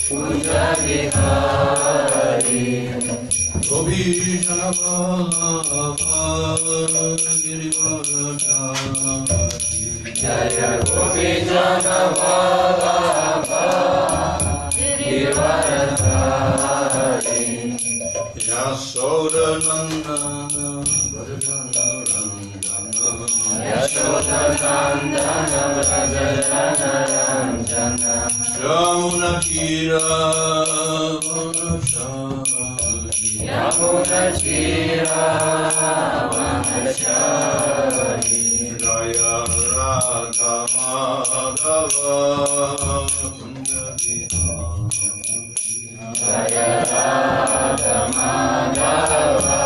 Kunja Vihari Gopi Janabhava Girivaradhari Jaya Gopi Janabhava Girivaradhari Yasodanandana Vrajana Ranjana Yashodanandana Vrajana Ranjana Yamuna Tira Vanachari Yamuna Tira Vanachari Jaya Radha Madhava Kunja Vihari Jaya Radha Madhava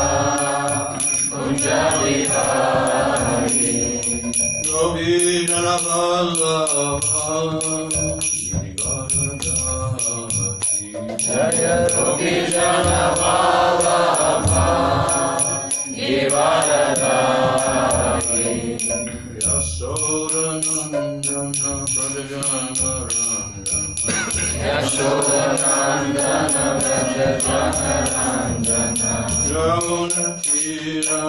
Kunja Vihari Gopi Janabhava Girivaradhari Jaya Gopi Janabhava Girivaradhari Yasodanandana Vrajana Ranjana Yashodanandana Vrajana Ranjana Yamuna Tira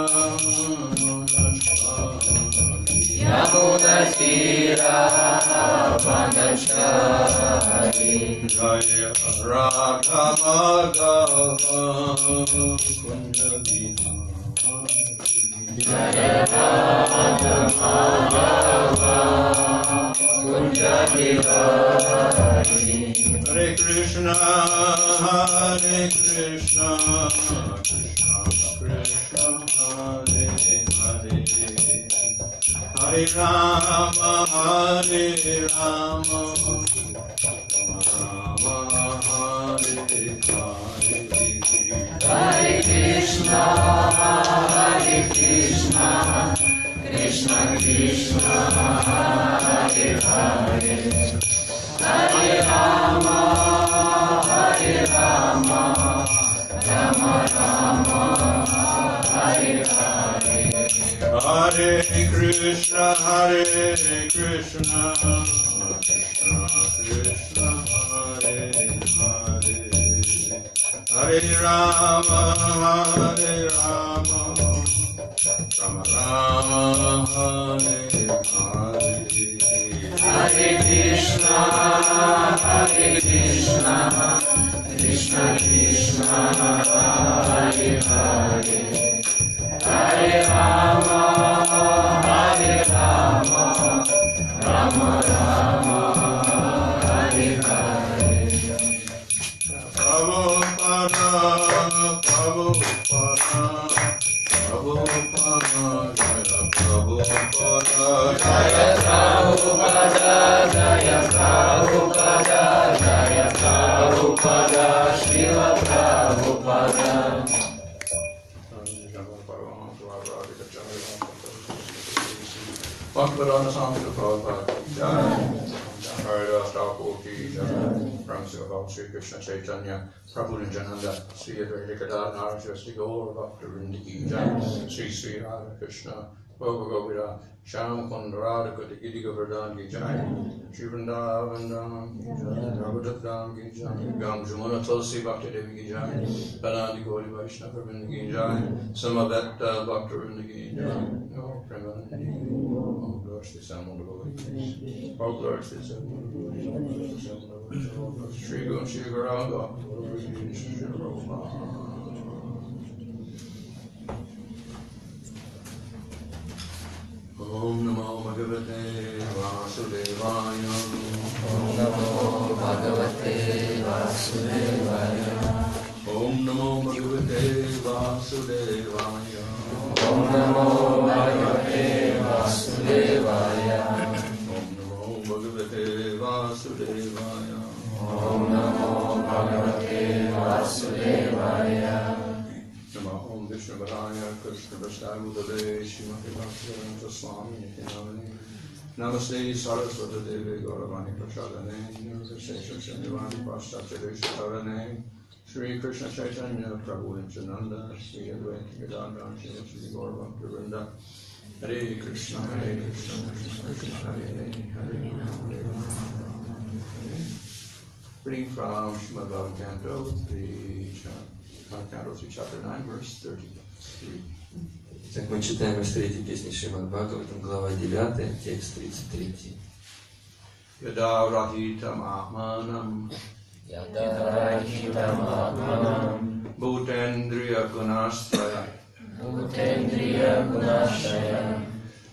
Vanachari Yamuna Tira Vanachari Jaya Radha Madhava Kunja Vihari Jaya Radha Madhava Kunja Vihari Hare Krishna Krishna Krishna Hare Hare Hare Rama Hare Rama Rama Hare Hare Hare Krishna Krishna Krishna Hare Hare Hare Rama Rama Rama Hare Hare Hare Krishna Krishna Krishna Hare Hare Hare Rama Rama Rama Hare Hare Hare Krishna Krishna Krishna Hare Hare Hare Rama Rama Rama Hare Hare Prabhupada Jaya Prabhupada Jaya Prabhupada Jaya Prabhupada Jaya Prabhupada Srila Prabhupada Bhaktivedanta Swami Prabhupada Jai Haridas Thakur Ki Jai Brahma Sri Krishna Chaitanya Prabhu Nityananda Sri Advaita Gadadhar Sri Gaur Bhaktivinoda Ki Jai Sri Sri Radha Krishna Gopa Gopira Shyam Kunda Radha Koti Giri Govardhan Ki Jai Shri Vrindavan Dham Ki Jai Raghunath Dham Ki Jai Gam Jamuna Tulsi Bhakti Devi Ki Jai Bhanandi Gauri Vaishnava Vrinda Ki Jai Samaveta Bhakti Vrinda Ki Jai Premanandi Oh Lord Sri Samunda Bhagavad Oh Lord Sri Samunda Shri Gun Shri Garanga Shri Roma Om Namo Bhagavate Vasudevaya Om Namo Bhagavate Vasudevaya Om Namo Bhagavate Vasudevaya Om Namo Bhagavate Vasudevaya Om Namo Bhagavate Vasudevaya Om Namo Bhagavate Vasudevaya Namo Om Vishnu Padaya Krishna Prasthayudale Srimati Bhaktivedanta Swami Nityanamani Namaste Saraswati Devi Gauravani Prashadane Nirvishesha Shanivani Paschatyadesh Tarane Shri Krishna Chaitanya Prabhu Nityananda Shri Advaita Gadadhar Shri Gaur Bhaktivinoda Hare Krishna Krishna Hare Hare Hare Rama Reading from Srimad Bhagavatam, Canto 3, Chapter 9, verse 33. Так мы читаем из третьей песни Сримад Бхагаватам, глава 9, текст 33. Yada rahitam atmanam bhutendriya gunashraya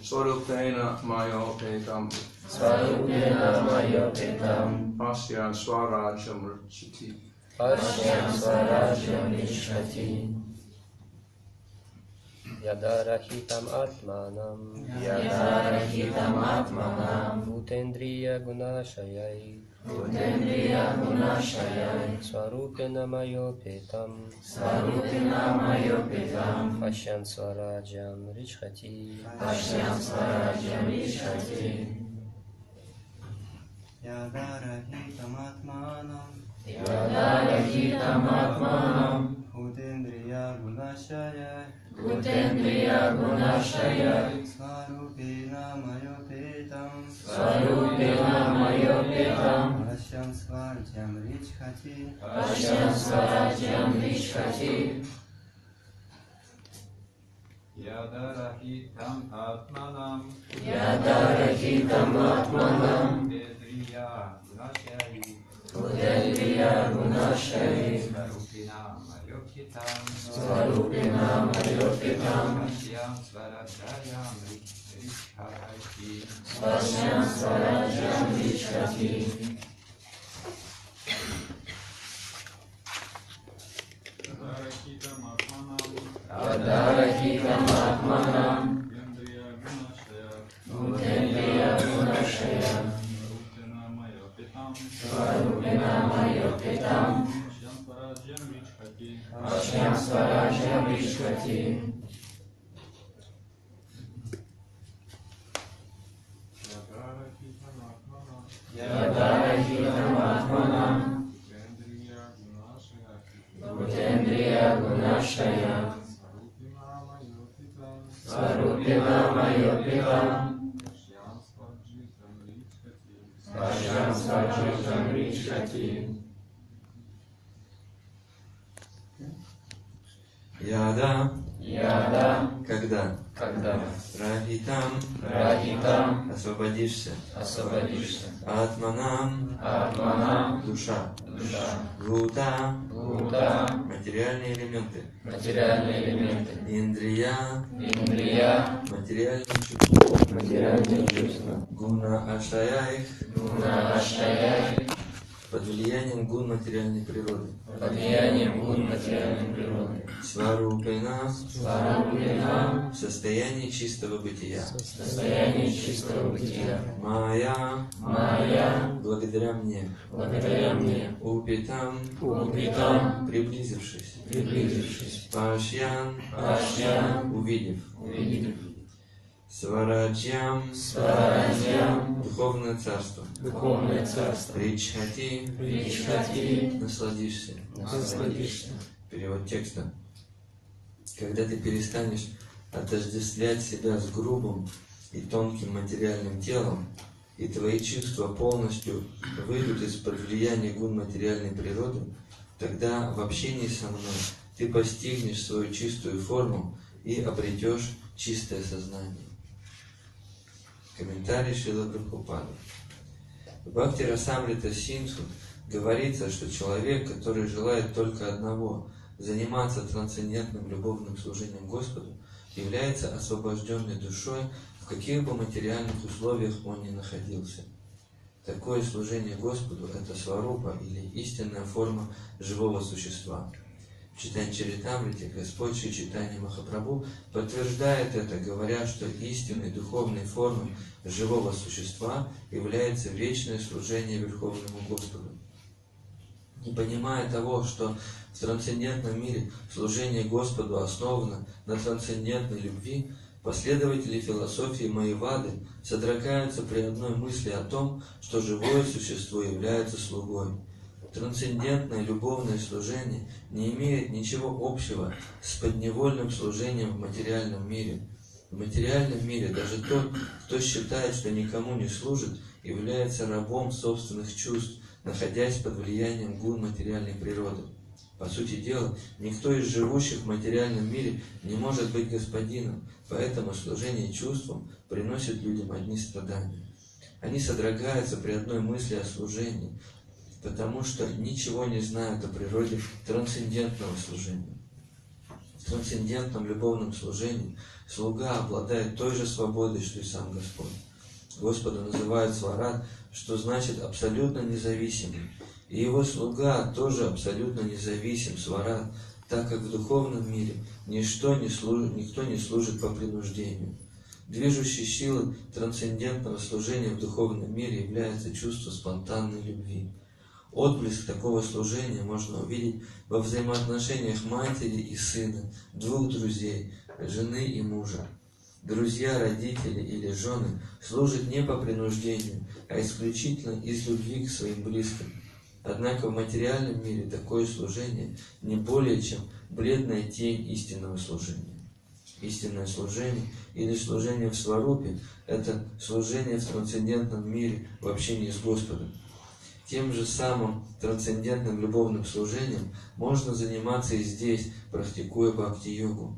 swarupena mayopetam pasyan swarajam rachati. Yada rahitam atmanam bhutendriya gunashayai swarupena mayopetam pasyan swarajam richhati. Yada rahitam atmanam bhutendriya gunashayai Svarupena mayopetam Pasyan swarajam richhati. Yada rahitam atmanam Bhutendriya gunashayai Svarupena mayopetam Pasyan swarajam richhati. Yada rahitam atmanam Bhutendriya gunashaya Svarupena mayopetam Pasyan swarajam richhati. Yada rahitam atmanam Bhutendriya gunashaya Svarupena mayopetam Pasyan swarajam richhati. Яда, когда Рахитам, освободишься, Атманам, душа, Гута, материальные элементы, Индрия, материальные чувства, Гуна Ашаяй, под влиянием гун материальной природы. Сварупена, в состоянии чистого бытия. Майя, благодаря мне. Упитам, приблизившись. Пашьян, увидев. Свараджьям, духовное царство. Ричхати, насладишься. Перевод текста. Когда ты перестанешь отождествлять себя с грубым и тонким материальным телом, и твои чувства полностью выйдут из-под влияния гун материальной природы, тогда в общении со мной ты постигнешь свою чистую форму и обретешь чистое сознание. Комментарий Шрила Прабхупады. В Бхакти Расамрита Синдху говорится, что человек, который желает только одного – заниматься трансцендентным любовным служением Господу, является освобожденной душой, в каких бы материальных условиях он ни находился. Такое служение Господу – это сварупа или истинная форма живого существа. В Чайтанья-чаритамрите Господь Шри Чайтанья Махапрабху подтверждает это, говоря, что истинной духовной формой живого существа является вечное служение Верховному Господу. Не понимая того, что в трансцендентном мире служение Господу основано на трансцендентной любви, последователи философии Майявады содрогаются при одной мысли о том, что живое существо является слугой. Трансцендентное любовное служение не имеет ничего общего с подневольным служением в материальном мире. В материальном мире даже тот, кто считает, что никому не служит, является рабом собственных чувств, находясь под влиянием гун материальной природы. По сути дела, никто из живущих в материальном мире не может быть господином, поэтому служение чувствам приносит людям одни страдания. Они содрогаются при одной мысли о служении, потому что ничего не знают о природе трансцендентного служения. В трансцендентном любовном служении слуга обладает той же свободой, что и сам Господь. Господа называют сварат, что значит абсолютно независимый. И его слуга тоже абсолютно независим, сварат, так как в духовном мире никто не служит по принуждению. Движущей силой трансцендентного служения в духовном мире является чувство спонтанной любви. Отблеск такого служения можно увидеть во взаимоотношениях матери и сына, двух друзей, жены и мужа. Друзья, родители или жены служат не по принуждению, а исключительно из любви к своим близким. Однако в материальном мире такое служение не более чем бледная тень истинного служения. Истинное служение или служение в сварупе – это служение в трансцендентном мире в общении с Господом. Тем же самым трансцендентным любовным служением можно заниматься и здесь, практикуя бхакти-йогу.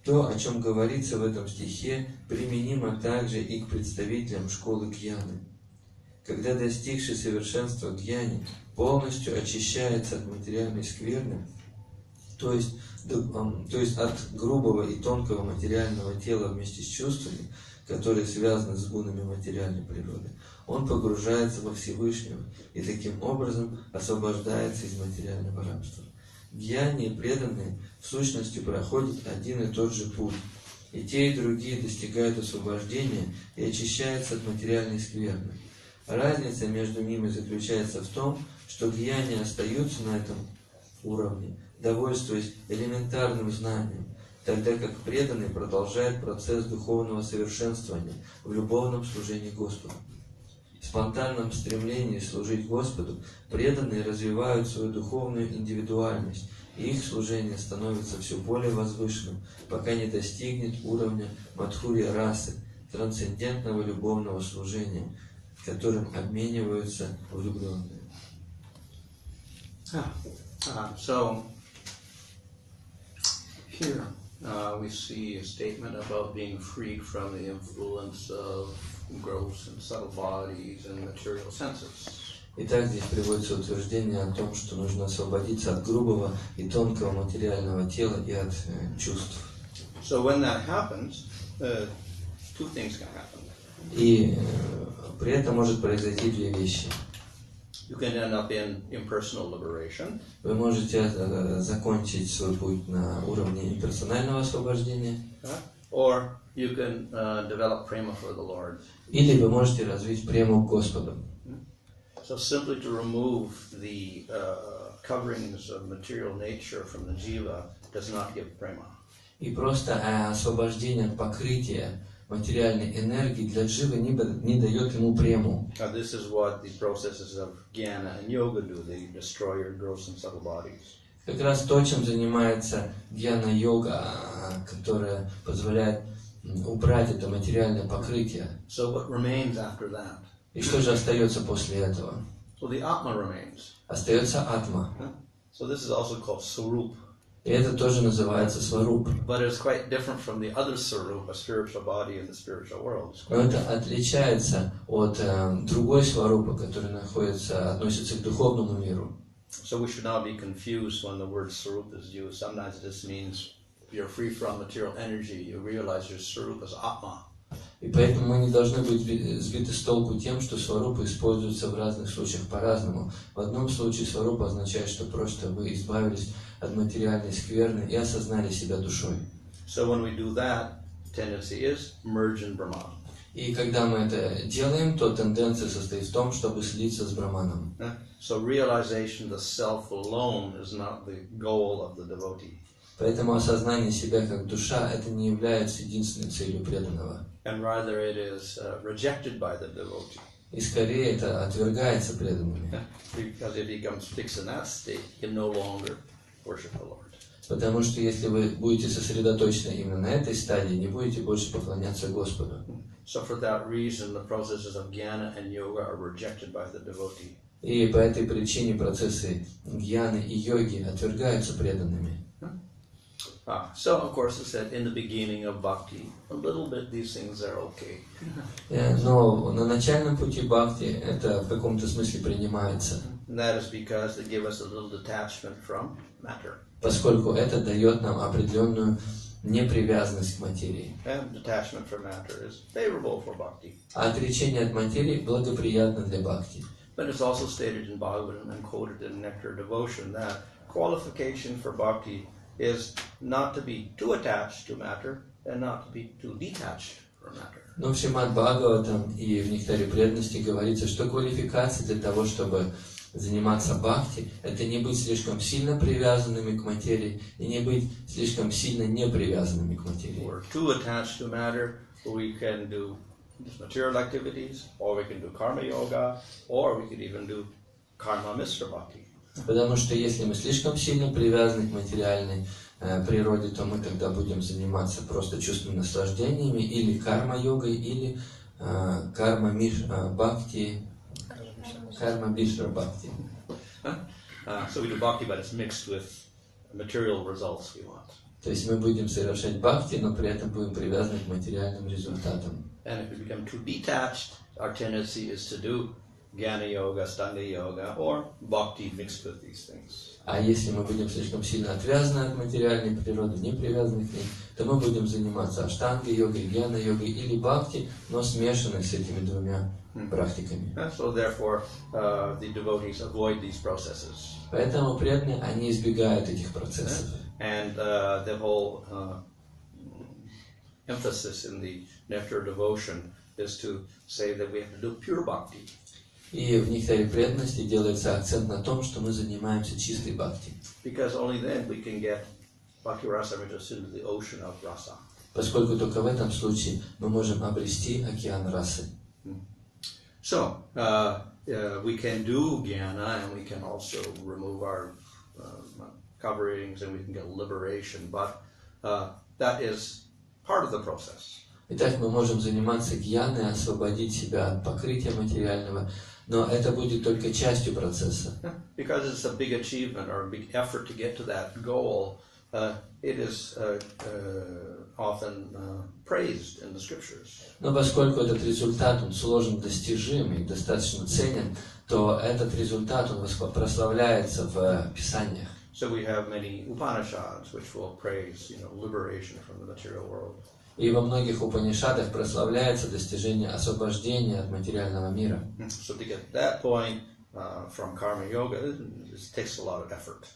То, о чем говорится в этом стихе, применимо также и к представителям школы гьяны. Когда достигший совершенства гьяни полностью очищается от материальной скверны, то есть от грубого и тонкого материального тела вместе с чувствами, которые связаны с гунами материальной природы, он погружается во Всевышнего и таким образом освобождается из материального рабства. Гьяни и преданные в сущности проходят один и тот же путь, и те, и другие достигают освобождения и очищаются от материальной скверны. Разница между ними заключается в том, что гьяни остаются на этом уровне, довольствуясь элементарным знанием, тогда как преданный продолжает процесс духовного совершенствования в любовном служении Господу. В спонтанном стремлении служить Господу преданные развивают свою духовную индивидуальность, и их служение становится все более возвышенным, пока не достигнет уровня мадхурья расы, трансцендентного любовного служения, которым обмениваются влюбленные. So here we see a statement about being freed from the influence of gross and subtle bodies and material senses. Итак, здесь приводится утверждение о том, что нужно освободиться от грубого и тонкого материального тела и от чувств. So when that happens, two things can happen. И при этом может произойти две вещи. You can end up in impersonal liberation. Вы можете закончить свой путь на уровне имперсонального освобождения, Or you can develop prema for the Lord. или вы можете развить прему к Господу. So simply to remove the coverings of material nature from the jiva does not give prema. И просто освобождение от покрытия материальной энергии для дживы не дает ему прему. This is what the processes of jnana and yoga do. They destroy your gross and subtle bodies. Как раз то, чем занимается гьяна-йога, которая позволяет убрать это материальное покрытие. So what remains after that? И что же остается после этого? So the atma remains. Остается атма. So this is also called sarup. И это тоже называется сваруп. But it's quite different from the other sarup, a spiritual body in the spiritual world. Но это отличается от другой сварупы, которая относится к духовному миру. So we should not be confused when the word sarup is used. Sometimes this means you're free from material energy. You realize your sarup is atma. И поэтому мы не должны быть сбиты с толку тем, что сварупа используется в разных случаях по-разному. В одном случае сварупа означает, что просто вы избавились от материальной скверны и осознали себя душой. So when we do that, tendency is merge in Brahman. И когда мы это делаем, то тенденция состоит в том, чтобы слиться с Браманом. So realization of the self alone is not the goal of the devotee. Поэтому осознание себя как душа – это не является единственной целью преданного. And rather it is rejected by the devotee. И скорее это отвергается преданными. Because if he becomes fixed in that state, he can no longer worship the Lord. Потому что если вы будете сосредоточены именно на этой стадии, не будете больше поклоняться Господу. So for that reason, the processes of jnana and yoga are rejected by the devotee. И по этой причине процессы гьяны и йоги отвергаются преданными. So, of course, it said in the beginning of bhakti, a little bit these things are okay. Но на начальном пути бхакти это в каком-то смысле принимается. And that is because they give us a little detachment from matter. Поскольку это дает нам определенную непривязанность к материи. And detachment from matter is favorable for bhakti. А отречение от материи благоприятно для бхакти. But it's also stated in Bhagavatam and quoted in Nectar Devotion that qualification for bhakti is not to be too attached to matter and not to be too detached from matter. Но в Srimad Bhagavatam и в Нектаре преданности говорится, что квалификация для того, чтобы заниматься бхакти, это не быть слишком сильно привязанными к материи и не быть слишком сильно не привязанными к материи. If we're too attached to matter, we can do material activities, or we can do karma yoga, or we could even do karma mishra bhakti. Потому что если мы слишком сильно привязаны к материальной природе, то мы тогда будем заниматься просто чувственными наслаждениями или карма-йогой, или карма-бхакти, карма-бишра-бхакти. So we do bhakti, but it's mixed with material results we want. То есть мы будем совершать бхакти, но при этом будем привязаны к материальным результатам. And if we become too detached, our tendency is to do Jnana Yoga, Stanga Yoga, or Bhakti mixed with these things. А если мы будем слишком сильно отвязаны от материальной природы, не привязаны к ней, то мы будем заниматься аштанга-йогой, гьяна-йогой или бхакти, но смешанной с этими двумя практиками. So therefore, the devotees avoid these processes. Поэтому преданные, они избегают этих процессов. And the whole emphasis in the Nectar Devotion is to say that we have to do pure Bhakti. И в Нектаре преданности делается акцент на том, что мы занимаемся чистой бхакти. Because only then we can get Bhakti Rasa into the ocean of rasa. Поскольку только в этом случае мы можем обрести океан расы. So, we can do jnana and we can also remove our coverings and we can get liberation, but that is part of the process. Итак, мы можем заниматься гьяной, освободить себя от покрытия материального, но это будет только частью процесса. Because it's a big achievement or a big effort to get to that goal, it is often praised in the scriptures. Но поскольку этот результат, он сложно достижим и достаточно ценен, то этот результат, он прославляется в Писаниях. So we have many Upanishads which will praise, liberation from the material world. И во многих Упанишадах прославляется достижение освобождения от материального мира. So to get that point from karma yoga, it takes a lot of effort.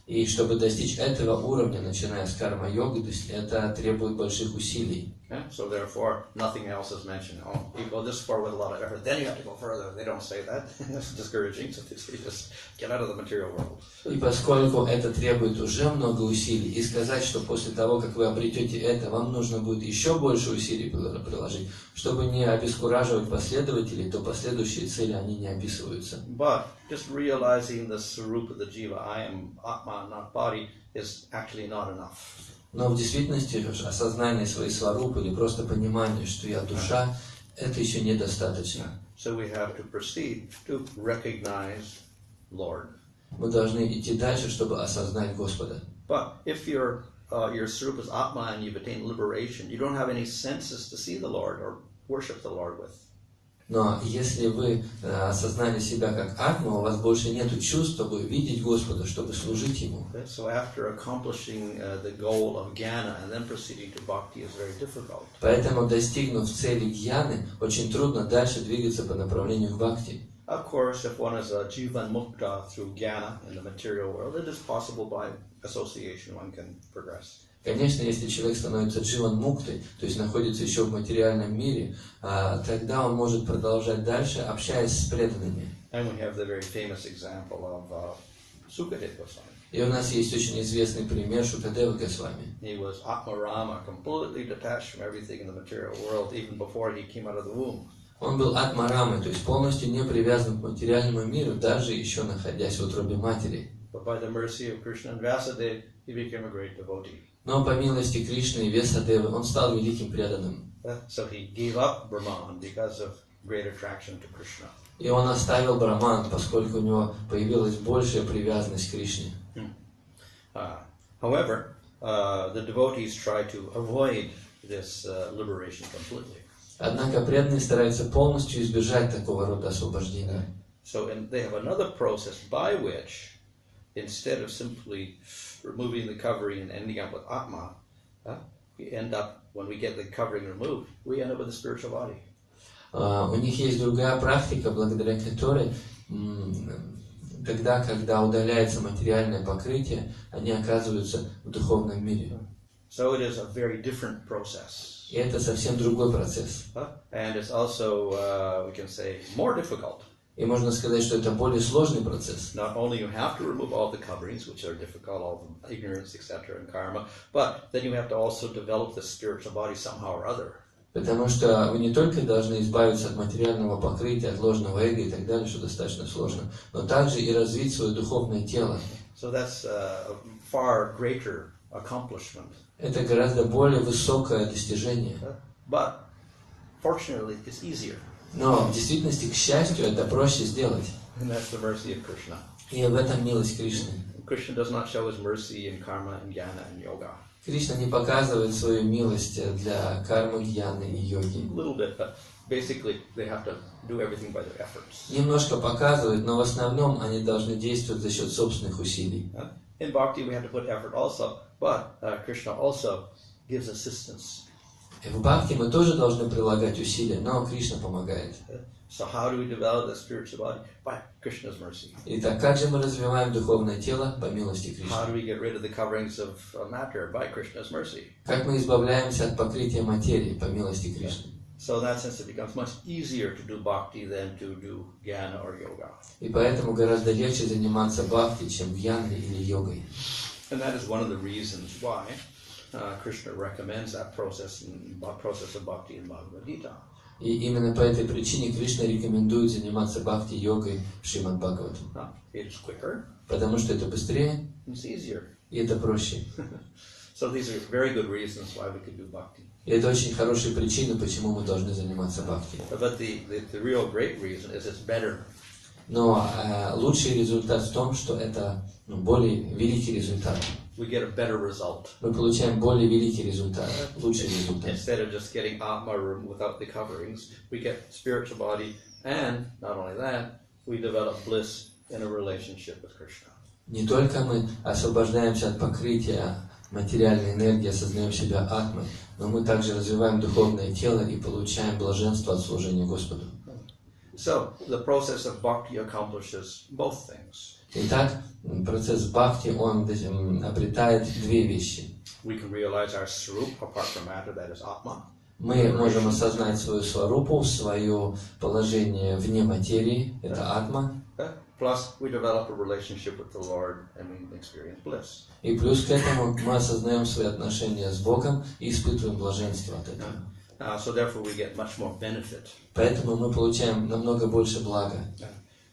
И чтобы достичь этого уровня, начиная с карма-йоги, это требует больших усилий. So therefore, nothing else is mentioned. Oh, you go this far with a lot of effort, then you have to go further. They don't say that. It's discouraging. So they say just get out of the material world. И поскольку это требует уже много усилий, и сказать, что после того, как вы обретете это, вам нужно будет еще больше усилий приложить, чтобы не обескураживать последователей, то последующие цели, они не описываются. But just realizing the sarupa, the jiva, I am atma, not body, is actually not enough. Но в действительности осознание своей сварупы или просто понимание, что я душа, это еще недостаточно. So we have to proceed to recognize Lord. Мы должны идти дальше, чтобы осознать Господа. But if your sarupa is atma and you've attained liberation, you don't have any senses to see the Lord or worship the Lord with. Но если вы осознали себя как атма, у вас больше нет чувств, чтобы видеть Господа, чтобы служить Ему. So after accomplishing the goal of jnana and then proceeding to bhakti is very difficult. Поэтому, достигнув цели гьяны, очень трудно дальше двигаться по направлению к бхакти. Of course, if one is a jivan mukta through jnana in the material world, it is possible by association one can progress. Конечно, если человек становится дживан муктой, то есть находится еще в материальном мире, тогда он может продолжать дальше, общаясь с преданными. And we have the very famous example of Sukadeva Goswami. И у нас есть очень известный пример Шукадева Госвами. He was Atmarama, completely detached from everything in the material world, even before he came out of the womb. Он был атмарамой, то есть полностью не привязан к материальному миру, даже еще находясь в утробе матери. But by the mercy of Krishna and Vasudev, he became a great devotee. Но по милости Кришны и Весадевы он стал великим преданным. So he gave up Brahman because of great attraction to Krishna. И он оставил Браман, поскольку у него появилась большая привязанность к Кришне. However, the devotees try to avoid this liberation completely. Однако преданные стараются полностью избежать такого рода освобождения. So they have another process by which, instead of simply removing the covering and ending up with Atma, we end up, when we get the covering removed, we end up with the spiritual body. У них есть другая практика, благодаря которой, тогда, когда удаляется материальное покрытие, они оказываются в духовном мире. So it is a very different process. И это совсем другой процесс. And it's also, we can say, more difficult. И можно сказать, что это более сложный процесс. Not only you have to remove all the coverings, which are difficult, all the ignorance, etc., and karma, but then you have to also develop the spiritual body somehow or other. Потому что вы не только должны избавиться от материального покрытия, от ложного эго и так далее, что достаточно сложно, но также и развить свое духовное тело. So that's a far greater accomplishment. Это гораздо более высокое достижение. But fortunately, it's easier. Но в действительности, к счастью, это проще сделать. And that's the mercy of Krishna. И в этом милость Кришны. Krishna does not show his mercy in karma and jnana and yoga. Кришна не показывает свою милость для кармы, гьяны и йоги. A little bit, but basically they have to do everything by their efforts. Немножко показывает, но в основном они должны действовать за счет собственных усилий. In bhakti we have to put effort also, but Krishna also gives assistance. В бхакти мы тоже должны прилагать усилия, но Кришна помогает. So how do we develop the spiritual body? By Krishna's mercy. Итак, как же мы развиваем духовное тело по милости How do Кришны? we get rid of the coverings of matter? By Krishna's mercy. Как мы избавляемся от покрытия материи по милости Кришны? So in that sense it becomes much easier to do bhakti than to do jnana or yoga. И поэтому гораздо легче заниматься бхакти, чем гьяной или йогой. And that is one of the reasons why Krishna recommends that process of bhakti in Bhagavad Gita. И именно по этой причине Кришна рекомендует заниматься бхакти-йогой в Srimad Bhagavatam. It is quicker, Потому что это быстрее it's easier. и это проще. So these are very good reasons why we could do bhakti. И это очень хорошие причины, почему мы должны заниматься бхакти. But the real great reason is it's better. Но лучший результат в том, что это более великий результат. We get a better result. Мы получаем более великий результат, лучший результат. Instead of just getting Atma without the coverings, we get spiritual body, and not only that, we develop bliss in a relationship with Krishna. Не только мы освобождаемся от покрытия материальной энергии, осознаем себя атмой, но мы также развиваем духовное тело и получаем блаженство от служения Господу. So the process of bhakti accomplishes both things. Итак, процесс бхакти, он обретает две вещи. We can realize our swarup apart from matter, that is Atma. Мы можем осознать свою сварупу, свое положение вне материи, это атма. Plus, we develop a relationship with the Lord and we experience bliss. И плюс к этому мы осознаем свои отношения с Богом и испытываем блаженство от этого. So therefore we get much more benefit. Поэтому мы получаем намного больше блага.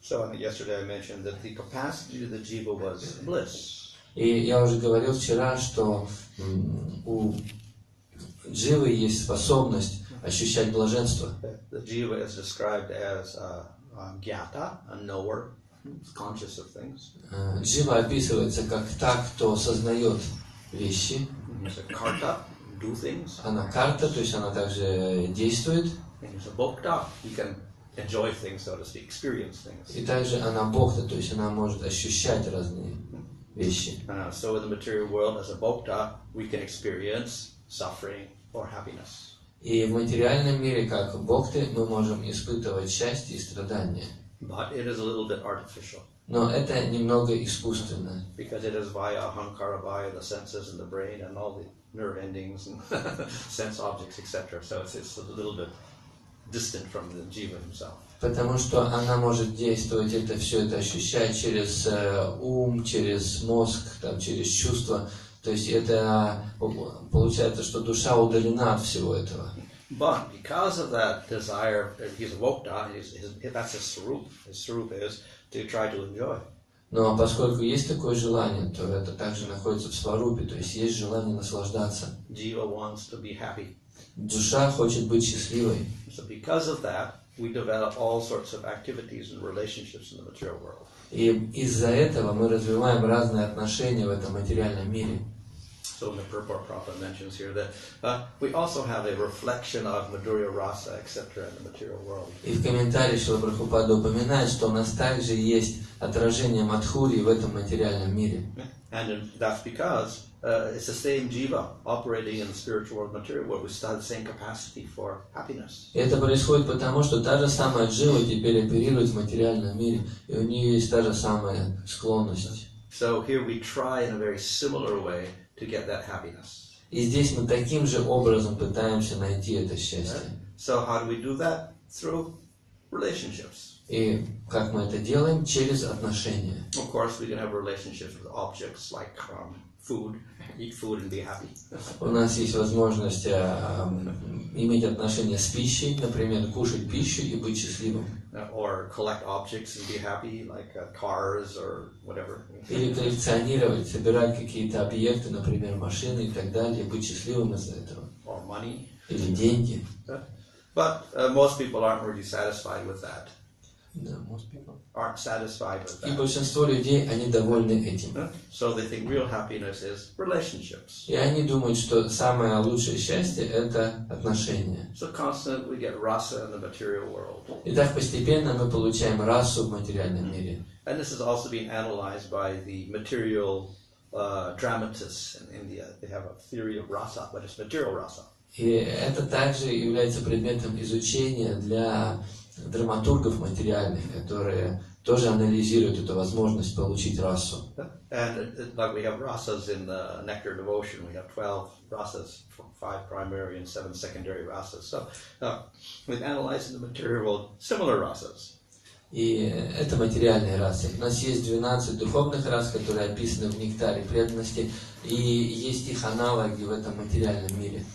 So yesterday I mentioned that the capacity of the jiva was bliss. И я уже говорил вчера, что у дживы есть способность ощущать блаженство. The jiva is described as a gyata, a knower, conscious of things. Джива описывается как та, кто сознает вещи. He's a karta, do things. Она карта, то есть она также действует. And he's a bhokta, he can enjoy things, so to speak, experience things. И также она бхокта, то есть она может ощущать разные вещи. So in the material world, as a bhokta, we can experience suffering or happiness. И в материальном мире, как бхокты, мы можем испытывать счастье и страдания. But it is a little bit artificial. Но это немного искусственно. Because it is via ahankara, via the senses and the brain and all the nerve endings and sense objects, etc. So it's a little bit distant from the jiva himself. Потому что она может действовать, это все это ощущать через ум, через мозг, там, через чувства. То есть это получается, что душа удалена от всего этого. But because of that desire, he's a bhokta, that's his swarup. His swarup is to try to enjoy. Но поскольку есть такое желание, то это также находится в сварупе, то есть есть желание наслаждаться. Jiva wants to be happy. Душа хочет быть счастливой. So because of that, we develop all sorts of activities and relationships in the material world. И из-за этого мы развиваем разные отношения в этом материальном мире. So in the purport, Prabhupada mentions here that we also have a reflection of Madhurya Rasa, etc. in the material world. И в комментарии Шрила Прабхупада упоминает, что у нас также есть отражение Мадхурии в этом материальном мире. And that's because it's the same jiva operating in the spiritual world, material world. We still have the same capacity for happiness. И это происходит потому, что та же самая джива теперь оперирует в материальном мире, и у нее есть та же самая склонность. So here we try in a very similar way to get that happiness. И здесь мы таким же образом пытаемся найти это счастье. So how do we do that? Through relationships. И как мы это делаем? Через отношения. Of course, we can have relationships with objects like food, eat food and be happy. У нас есть возможность иметь отношения с пищей, например, кушать пищу и быть счастливым. Or collect objects and be happy, like cars or whatever. Или коллекционировать, собирать какие-то объекты, например, машины и так далее, и быть счастливым из-за этого. Or money. Или деньги. But most people aren't really satisfied with that. Да, most people. Aren't satisfied with И that. большинство людей, они довольны этим. So they think real happiness is relationships. И они думают, что самое лучшее счастье – это отношения. So constantly we get rasa in the material world. И так постепенно мы получаем расу в материальном мире. And this is also being analyzed by the material dramatists in India. They have a theory of rasa, but it's material rasa. И это также является предметом изучения для драматургов материальных, которые тоже анализируют эту возможность получить расу. And like we have rasas in the nectar devotion, we have 12 rasas, 5 primary and 7 secondary rasas. So we've analyzed in the material world similar rasas. И это материальные расы. У нас есть 12 духовных рас, которые описаны в нектаре преданности, и есть их аналоги в этом материальном мире.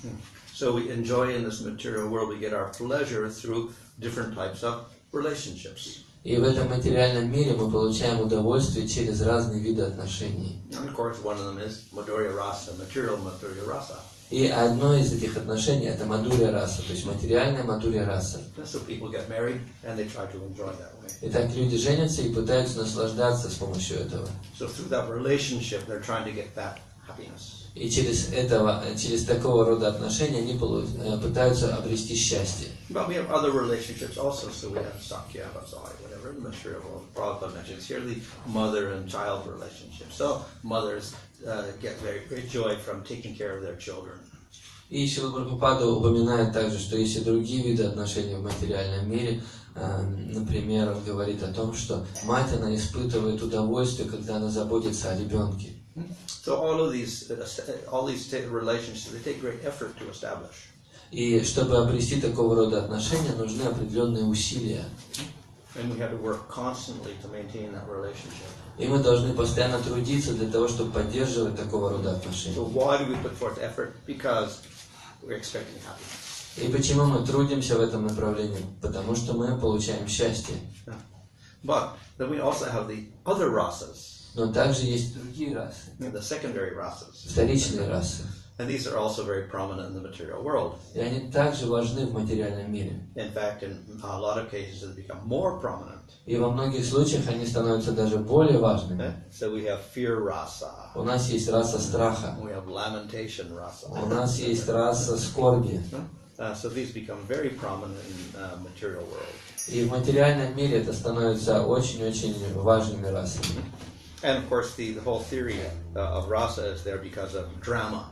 So we enjoy in this material world, we get our pleasure through different types of relationships. И в этом материальном мире мы получаем удовольствие через разные виды отношений. And of course, one of them is Madhurya Rasa, material Madhurya Rasa. И одно из этих отношений – это мадурья раса, то есть материальная мадурья раса. So people get married and they try to enjoy that way. Итак, люди женятся и пытаются наслаждаться с помощью этого. So through that relationship, they're trying to get that happiness. И через такого рода отношения они пытаются обрести счастье. But we have other relationships also, so we have Sakya, Vasai, whatever, in the material world. Prabhupada mentions here the mother and child relationship. So mothers get very great joy from taking care of their children. И Шрила Прабхупада упоминает также, что есть и другие виды отношений в материальном мире. Например, он говорит о том, что мать, она испытывает удовольствие, когда она заботится о ребенке. So all these relationships, they take great effort to establish. И чтобы обрести такого рода отношения, нужны определенные усилия. And we have to work constantly to maintain that relationship. И мы должны постоянно трудиться для того, чтобы поддерживать такого рода отношения. So why do we put forth effort? Because we're expecting happiness. И почему мы трудимся в этом направлении? Потому что мы получаем счастье. But then we also have the other rasas. Но также есть другие расы, The secondary rasas. вторичные расы. And these are also very prominent in the material world. И они также важны в материальном мире. In fact, in a lot of cases, they become more prominent. И во многих случаях они становятся даже более важными. So we have fear rasa. У нас есть раса страха. We have lamentation rasa. У нас есть раса скорби. So these become very prominent in material world. И в материальном мире это становится очень-очень важными расами. And of course, the whole theory of rasa is there because of drama.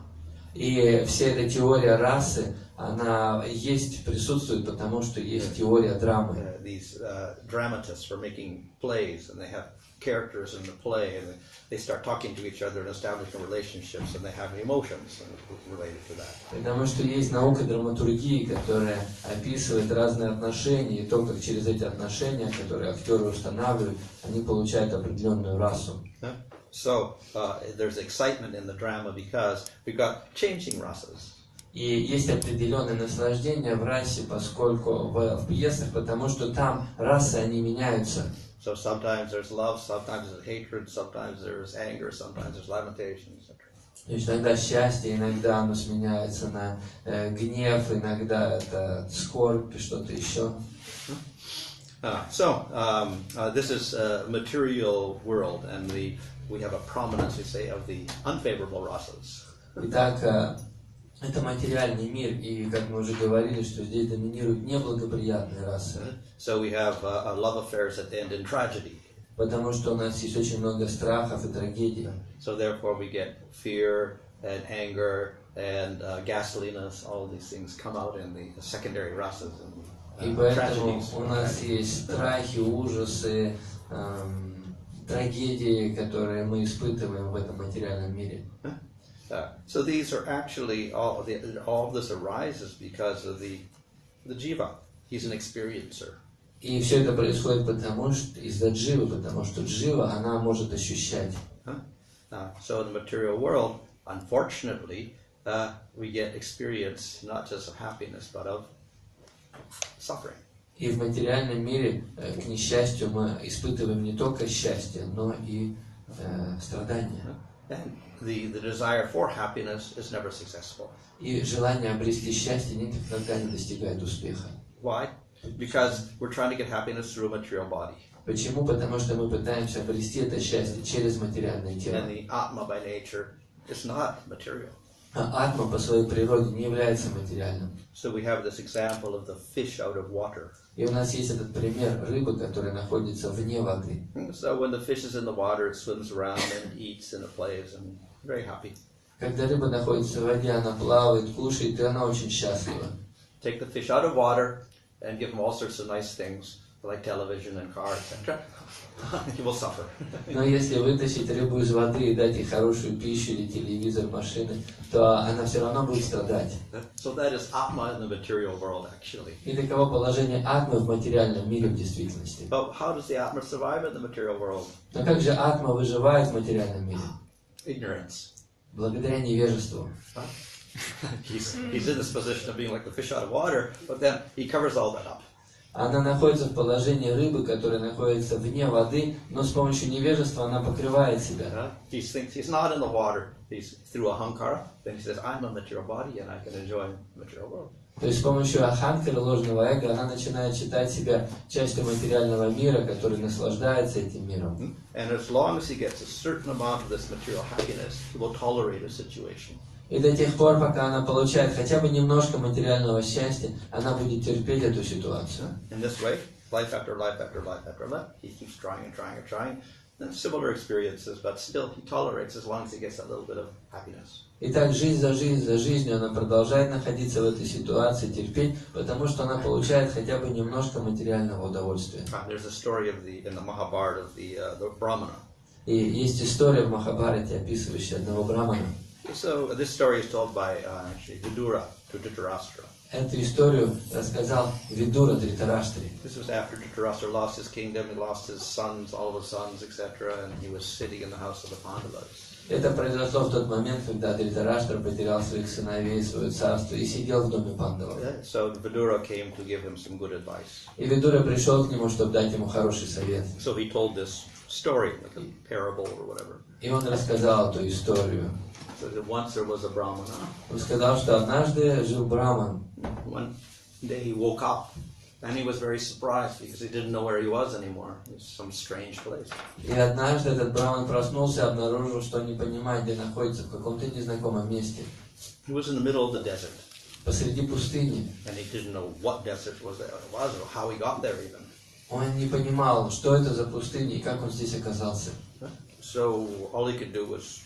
И вся эта теория расы, она присутствует, потому что есть теория драмы. These dramatists were making plays, and they have characters in the play, and they start talking to each other and establishing relationships, and they have emotions related to that. Потому что есть наука драматургии, которая описывает разные отношения, и то, как через эти отношения, которые актеры устанавливают, они получают определенную расу. So there's excitement in the drama because we've got changing rasas. И есть определенное наслаждение в расе, поскольку в пьесах, потому что там расы, они меняются. So sometimes there's love, sometimes there's hatred, sometimes there's anger, sometimes there's lamentation, etc. То есть иногда счастье, иногда оно сменяется на гнев, иногда это скорбь и что-то еще. This is a material world, and we have a prominence, we say, of the unfavorable rasas. Итак, это материальный мир, и как мы уже говорили, что здесь доминируют неблагоприятные расы. So we have love affairs that end in tragedy. Потому что у нас есть очень много страхов и трагедий. So therefore we get fear and anger and ghastliness. All of these things come out in the secondary rasas И and поэтому tragedies. у нас есть страхи, ужасы, трагедии, которые мы испытываем в этом материальном мире. So these are actually all of this arises because of the jiva. He's an experiencer. И все это происходит из-за дживы, потому что джива, она может ощущать. So in the material world, unfortunately, we get experience not just of happiness, but of suffering. И в материальном мире, к несчастью, мы испытываем не только счастье, но и страдания. And the desire for happiness is never successful. И желание обрести счастье никогда не достигает успеха. Why? Because we're trying to get happiness through a material body. Почему? Потому что мы пытаемся обрести это счастье через материальное тело. And the Atma by nature is not material. А атма по своей природе не является материальным. So we have this example of the fish out of water. И у нас есть этот пример рыбы, которая находится вне воды. So when the fish is in the water, it swims around and eats and it plays and very happy. Когда рыба находится в воде, она плавает, кушает, и она очень счастлива. Take the fish out of water and give him all sorts of nice things like television and cars, etc. He will suffer. Но если вытащить рыбу из воды и дать ей хорошую пищу или телевизор, машины, то она все равно будет страдать. So that is Atma in the material world, actually. И таково положение атмы в материальном мире в действительности. But how does the Atma survive in the material world? Но как же атма выживает в материальном мире? Ignorance. Благодаря невежеству. He's in this position of being like the fish out of water, but then he covers all that up. Она находится в положении рыбы, которая находится вне воды, но с помощью невежества она покрывает себя. He thinks he's not in the water. He's through ahankara. Then he says, I'm a material body and I can enjoy the material world. То есть с помощью аханкара, ложного эго, она начинает считать себя частью материального мира, который наслаждается этим миром. And as long as he gets a certain amount of this material happiness, he will tolerate a situation. И до тех пор, пока она получает хотя бы немножко материального счастья, она будет терпеть эту ситуацию. In this way, life after life after life after life, he keeps trying and trying and trying. And similar experiences, but still he tolerates as long as he gets a little bit of happiness. И так жизнь за жизнью она продолжает находиться в этой ситуации, терпеть, потому что она получает хотя бы немножко материального удовольствия. There's a story in the Mahabharata of the Brahmana. И есть история в Махабхарате, описывающая одного брамана. So this story is told by actually Vidura to Dhritarashtra. Эту историю рассказал Видура Дритараштре. This was after Dhritarashtra lost his kingdom, he lost his sons, all of his sons, etc., and he was sitting in the house of the Pandavas. Это произошло в тот момент, когда Дритараштра потерял своих сыновей, свое царство и сидел в доме пандавов. So Vidura came to give him some good advice. И Видура пришел к нему, чтобы дать ему хороший совет. So he told this story, like a parable or whatever. И он рассказал эту историю. So that once there was a Brahmana. Он сказал, что однажды жил браман. One day he woke up and he was very surprised because he didn't know where he was anymore. It was some strange place. И однажды этот браман проснулся и обнаружил, что не понимает, где находится, в каком-то незнакомом месте. He was in the middle of the desert. Посреди пустыни. And he didn't know what desert was there or how he got there even. Он не понимал, что это за пустыня и как он здесь оказался. So all he could do was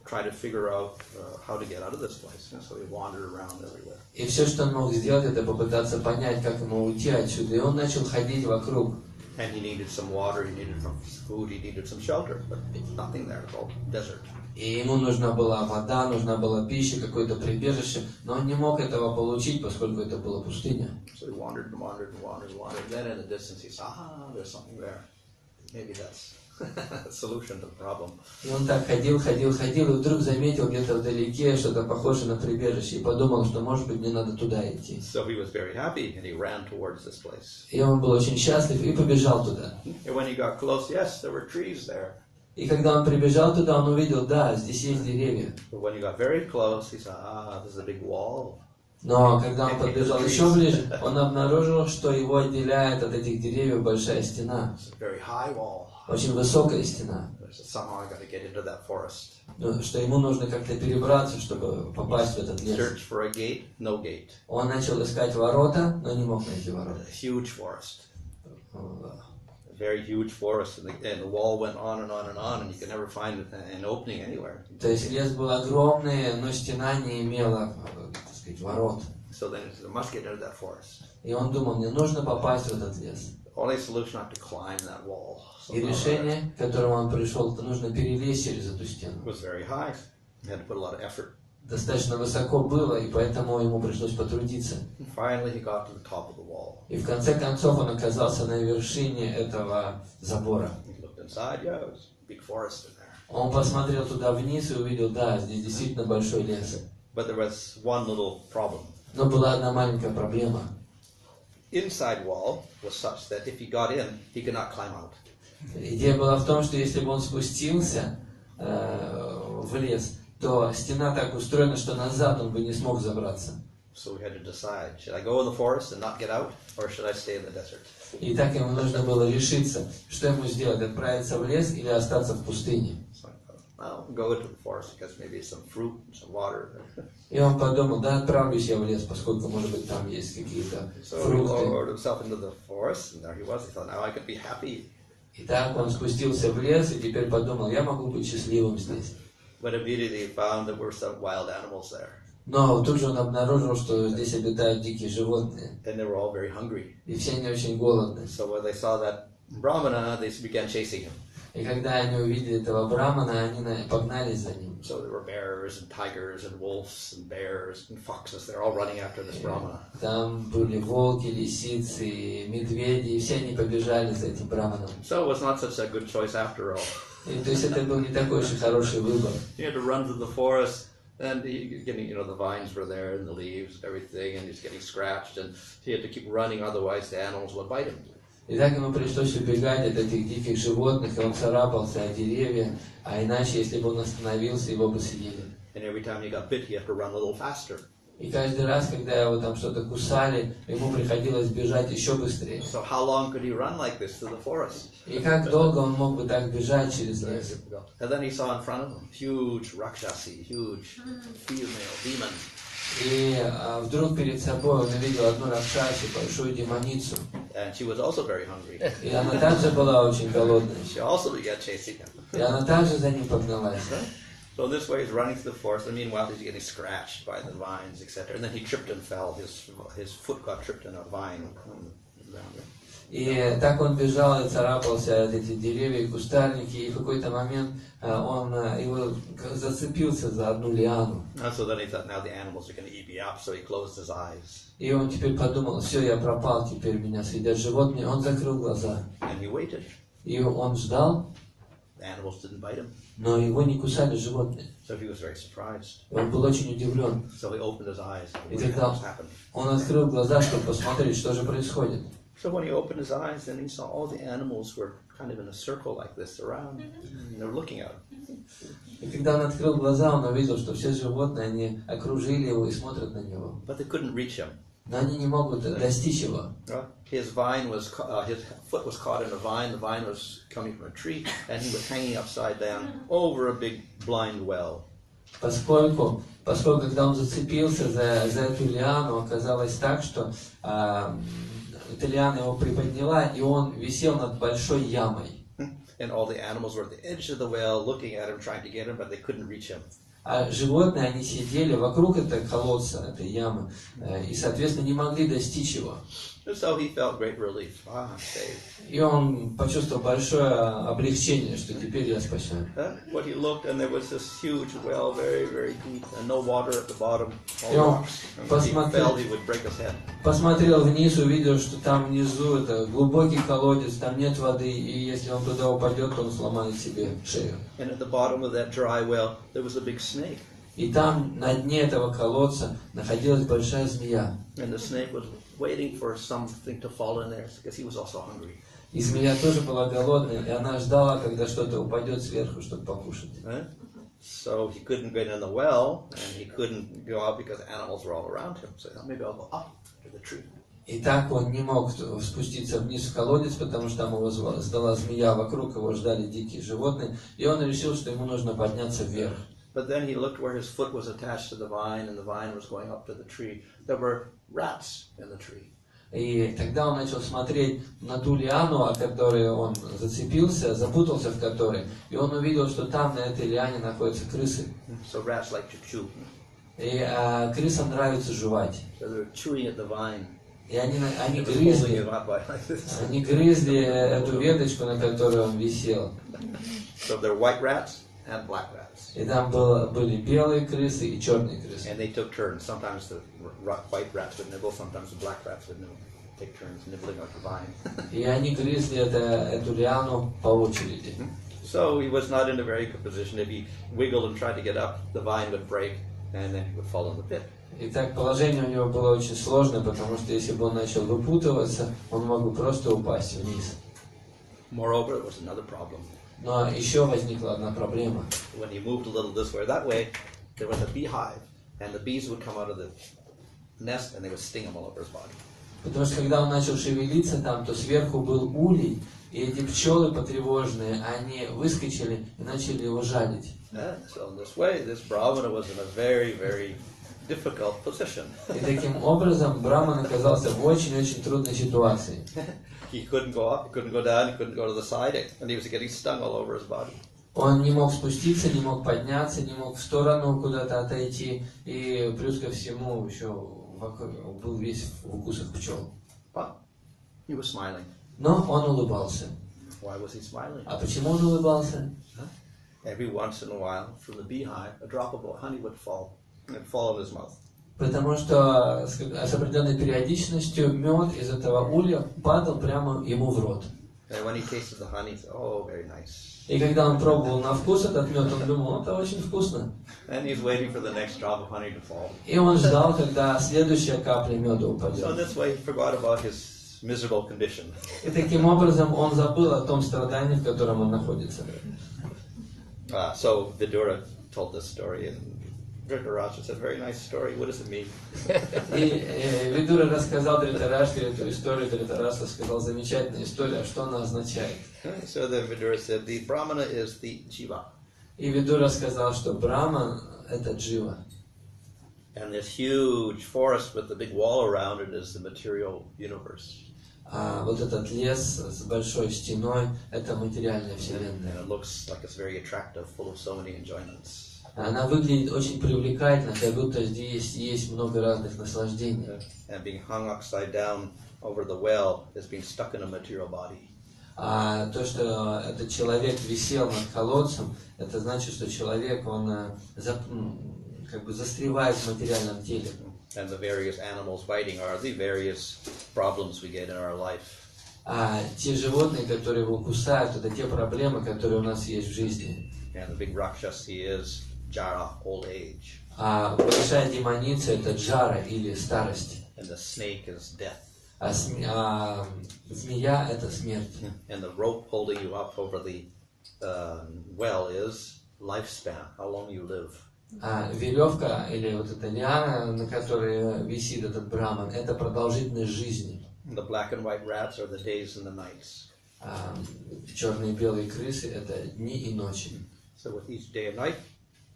try to figure out how to get out of this place. And so he wandered around everywhere. И все, что он мог сделать, это попытаться понять, как ему уйти отсюда. И он начал ходить вокруг. And he needed some water, he needed some food, he needed some shelter, but nothing there. It's all desert. И ему нужна была вода, нужна была пища, какое-то прибежище, но он не мог этого получить, поскольку это была пустыня. So he wandered and wandered and wandered and wandered. Then in the distance he saw, there's something there. Maybe that's a solution to the problem. И он так ходил, и вдруг заметил где-то вдалеке что-то похожее на прибежище, и подумал, что, может быть, мне надо туда идти. So he was very happy and he ran towards this place. И он был очень счастлив и побежал туда. And when he got close, yes, there were trees there. И когда он прибежал туда, он увидел, да, здесь есть деревья. But when he got very close, he saw, this is a big wall. Но когда он подбежал еще ближе, он обнаружил, что его отделяет от этих деревьев большая стена. It's a very high wall. Очень высокая стена. So somehow I got to get into that forest. Ну, что ему нужно как-то перебраться, чтобы попасть в этот лес. Search for a gate, no gate. Он начал искать ворота, но не мог найти ворота. A huge forest. A very huge forest, and the wall went on and on and on, and you could never find an opening anywhere. То есть лес был огромный, но стена не имела, так сказать, ворот. So then he said, I must get into that forest. И он думал, мне нужно попасть в этот лес. The only solution not to climb that wall. И решение, к которому он пришел, это нужно перелезть через эту стену. It was very high. He had to put a lot of effort. Достаточно высоко было, и поэтому ему пришлось потрудиться. And finally, he got to the top of the wall. И в конце концов он оказался на вершине этого забора. He looked inside. Yeah, it was a big forest in there. Он посмотрел туда вниз и увидел, да, здесь действительно большой лес. But there was one little problem. Но была одна маленькая проблема. Inside wall was such that if he got in, he could not climb out. Идея была в том, что если бы он спустился в лес, то стена так устроена, что назад он бы не смог забраться. So we had to decide, should I go in the forest and not get out, or should I stay in the desert? И так ему нужно было решиться, что ему сделать, отправиться в лес или остаться в пустыне. So I thought, well, go into the forest because maybe some fruit, some water. И он подумал, да, отправлюсь я в лес, поскольку, может быть, там есть какие-то So he фрукты. lowered himself into the forest, and there he was. He thought, now I could be happy. И так он спустился в лес и теперь подумал, я могу быть счастливым здесь. But immediately he found that there were some wild animals there, Но тут же он обнаружил, что здесь обитают дикие животные, and they were all very hungry. и все они очень голодны. So when they saw that Brahmana, they began chasing him. И когда они увидели этого брамана, они погнались за ним. So there were bears and tigers and wolves and bears and foxes. They're all running after this Brahmana. Там были волки, лисицы, медведи, и все они побежали за этим браманом. So it was not such a good choice after all. И, то есть это был не такой уж и хороший выбор. He had to run through the forest, and the vines were there and the leaves and everything, and he's getting scratched, and he had to keep running, otherwise the animals would bite him. И так ему пришлось убегать от этих диких животных, и он царапался о деревья, а иначе, если бы он остановился, его бы съели. And every time he got bit, he had to run a little faster. И каждый раз, когда его там что-то кусали, ему приходилось бежать еще быстрее. So how long could he run like this through the forest? И как долго он мог бы так бежать через лес? And then he saw in front of him huge rakshasi, huge female demon. И вдруг перед собой он увидел одну ракшасу, большую демоницу. And she was also very hungry. И она также была очень голодной. She also began chasing him. И она также за ним погналась. So this way he's running through the forest, and meanwhile he's getting scratched by the vines, etc. And then he tripped and fell. His foot got tripped in a vine. И так он бежал и царапался от этих деревьев и кустарники, и в какой-то момент он его зацепился за одну лиану. And so then he thought, now the animals are going to eat me up, so he closed his eyes. И он теперь подумал, все, я пропал, теперь меня съедят животные. Он закрыл глаза. And he waited. И он ждал, The animals didn't bite him. но его не кусали животные. So he was very surprised. И он был очень удивлен. So he opened his eyes. И What тогда happened? он открыл глаза, чтобы посмотреть, что же происходит. So when he opened his eyes, then he saw all the animals were kind of in a circle like this around, and they were looking at him. И когда он открыл глаза, он увидел, что все животные, они окружили его и смотрят на него. But they couldn't reach him. Но они не могут достичь его. His foot was caught in a vine. The vine was coming from a tree, and he was hanging upside down over a big blind well. Поскольку когда он зацепился за эту лиану, оказалось так, что эта лиана его приподняла, и он висел над большой ямой. And all the animals were at the edge of the well, looking at him, trying to get him, but they couldn't reach him. А животные, они сидели вокруг этого колодца, этой ямы, и, соответственно, не могли достичь его. And so he felt great relief. I'm saved. И он почувствовал большое облегчение, что теперь я спасен. When he looked, and there was this huge well, very, very deep, and no water at the bottom, И all он rocks. And if he fell, he would break his head. посмотрел вниз, увидел, что там внизу это глубокий колодец, там нет воды, и если он туда упадет, то он сломает себе шею. And at the bottom of that dry well, there was a big snake. И там на дне этого колодца находилась большая змея. And the snake was waiting for something to fall in there because he was also hungry. И змея тоже была голодная, и она ждала, когда что-то упадет сверху, чтобы покушать. Right? So he couldn't get in the well, and he couldn't go out because animals were all around him. So maybe I'll go up to the tree. И так он не мог спуститься вниз в колодец, потому что там его ждала змея, вокруг его ждали дикие животные, и он решил, что ему нужно подняться вверх. But then he looked where his foot was attached to the vine, and the vine was going up to the tree. There were rats in the tree. И тогда он начал смотреть на ту лиану, о которой он зацепился, запутался в которой, и он увидел, что там на этой лиане находятся крысы. So rats like to chew. И крысам нравится жевать. So they were chewing at the vine. И они Holding грызли, him up like this. они грызли эту веточку, на которой он висел. So there were white rats and black rats. И там были белые крысы и черные крысы. And they took turns. Sometimes the white rats would nibble, sometimes the black rats would nibble. Take turns nibbling at the vine. И они грызли эту лиану по очереди. So he was not in a very good position. If he wiggled and tried to get up, the vine would break, and then he would fall in the pit. Итак, положение у него было очень сложное, потому что если бы он начал выпутываться, он мог бы просто упасть вниз. Moreover, there was another problem. Но еще возникла одна проблема. When he moved a little this way or that way, there was a beehive, and the bees would come out of the nest and they would sting him all over his body. Потому что когда он начал шевелиться там, то сверху был улей, и эти пчелы потревоженные, они выскочили и начали его жалить. So in this way, this Brahmana was in a very, very difficult position. И таким образом Браман оказался в очень-очень трудной ситуации. He couldn't go up, he couldn't go down, he couldn't go to the side, and he was getting stung all over his body. Он не мог спуститься, не мог подняться, не мог в сторону куда-то отойти, и плюс ко всему еще вокруг, был весь в укусах пчел. But he was smiling. Но он улыбался. Why was he smiling? А почему он улыбался? Every once in a while, from the beehive, a drop of honey would fall in his mouth. Потому что с определенной периодичностью мед из этого улья падал прямо ему в рот. And when he tasted the honey, he said, "Oh, very nice." И когда он пробовал на вкус этот мед, он думал, это очень вкусно. And he's waiting for the next drop of honey to fall. И он ждал, когда следующая капля меда So in упадет. this way, he forgot about his miserable condition. И таким образом он забыл о том страдании, в котором он находится. So Vidura told this story, and Dhritarashtra said, "Very nice story. What does it mean?" И Видура рассказал Дритараштру эту историю, Дритараштра сказал, замечательная история, что она означает. So then Vidura said, "The Brahmana is the Jiva, И Видура сказал, что Браман – это Джива. and this huge forest with the big wall around it is the material universe, А вот этот лес с большой стеной – это материальная and вселенная. it looks like it's very attractive, full of so many enjoyments." Она выглядит очень привлекательно, как будто здесь есть много разных наслаждений. And being hung upside down over the well is being stuck in a material body. А то, что этот человек висел над колодцем, это значит, что человек, он как бы застревает в материальном теле. And the various animals biting are the various problems we get in our life. А те животные, которые его кусают, это те проблемы, которые у нас есть в жизни. And the big rakshasi is jara, old age. А большая демоница – это джара или старость. And the snake is death. А змея – это смерть. And the rope holding you up over the well is lifespan, how long you live. А веревка или вот эта лиана, на которой висит этот браман, это продолжительность жизни. The black and white rats are the days and the nights. А черные и белые крысы – это дни и ночи. So with each day and night,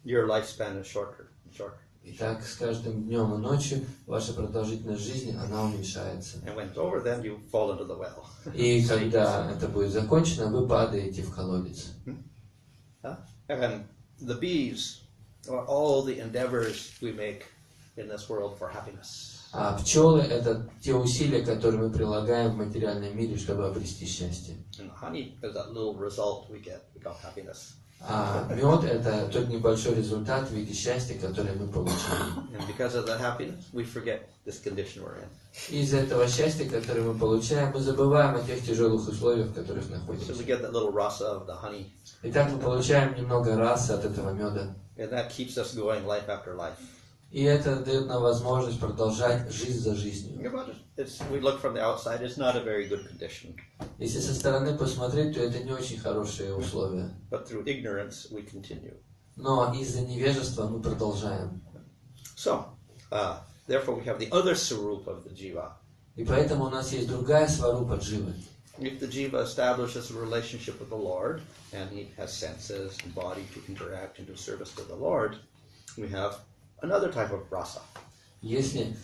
your lifespan is shorter and shorter. И так с каждым днем и ночью ваша продолжительность жизни, она уменьшается. And when it's over, then you fall into the well. И когда это будет закончено, вы падаете в колодец. And the bees are all the endeavors we make in this world for happiness. А пчелы – это те усилия, которые мы прилагаем в материальном мире, чтобы обрести счастье. And the honey is that little result we get. We got happiness. А мед – это тот небольшой результат в виде счастья, который мы получаем. And because of that happiness, we forget this condition we're in. И из-за этого счастья, которое мы получаем, мы забываем о тех тяжелых условиях, в которых So находимся. we get that little rasa of the honey. И так мы получаем немного расы от этого меда. And that keeps us going life after life. И это дает нам возможность продолжать жизнь за жизнью. We look from the outside, it's not a very good condition. Если со стороны посмотреть, то это не очень хорошие условия. But through ignorance, we continue. Но из-за невежества мы продолжаем. So, therefore, we have the other swarup of the jiva. И поэтому у нас есть другая сварупа дживы. If the jiva establishes a relationship with the Lord, and he has senses and body to interact and do service to the Lord, we have another type of rasa. Если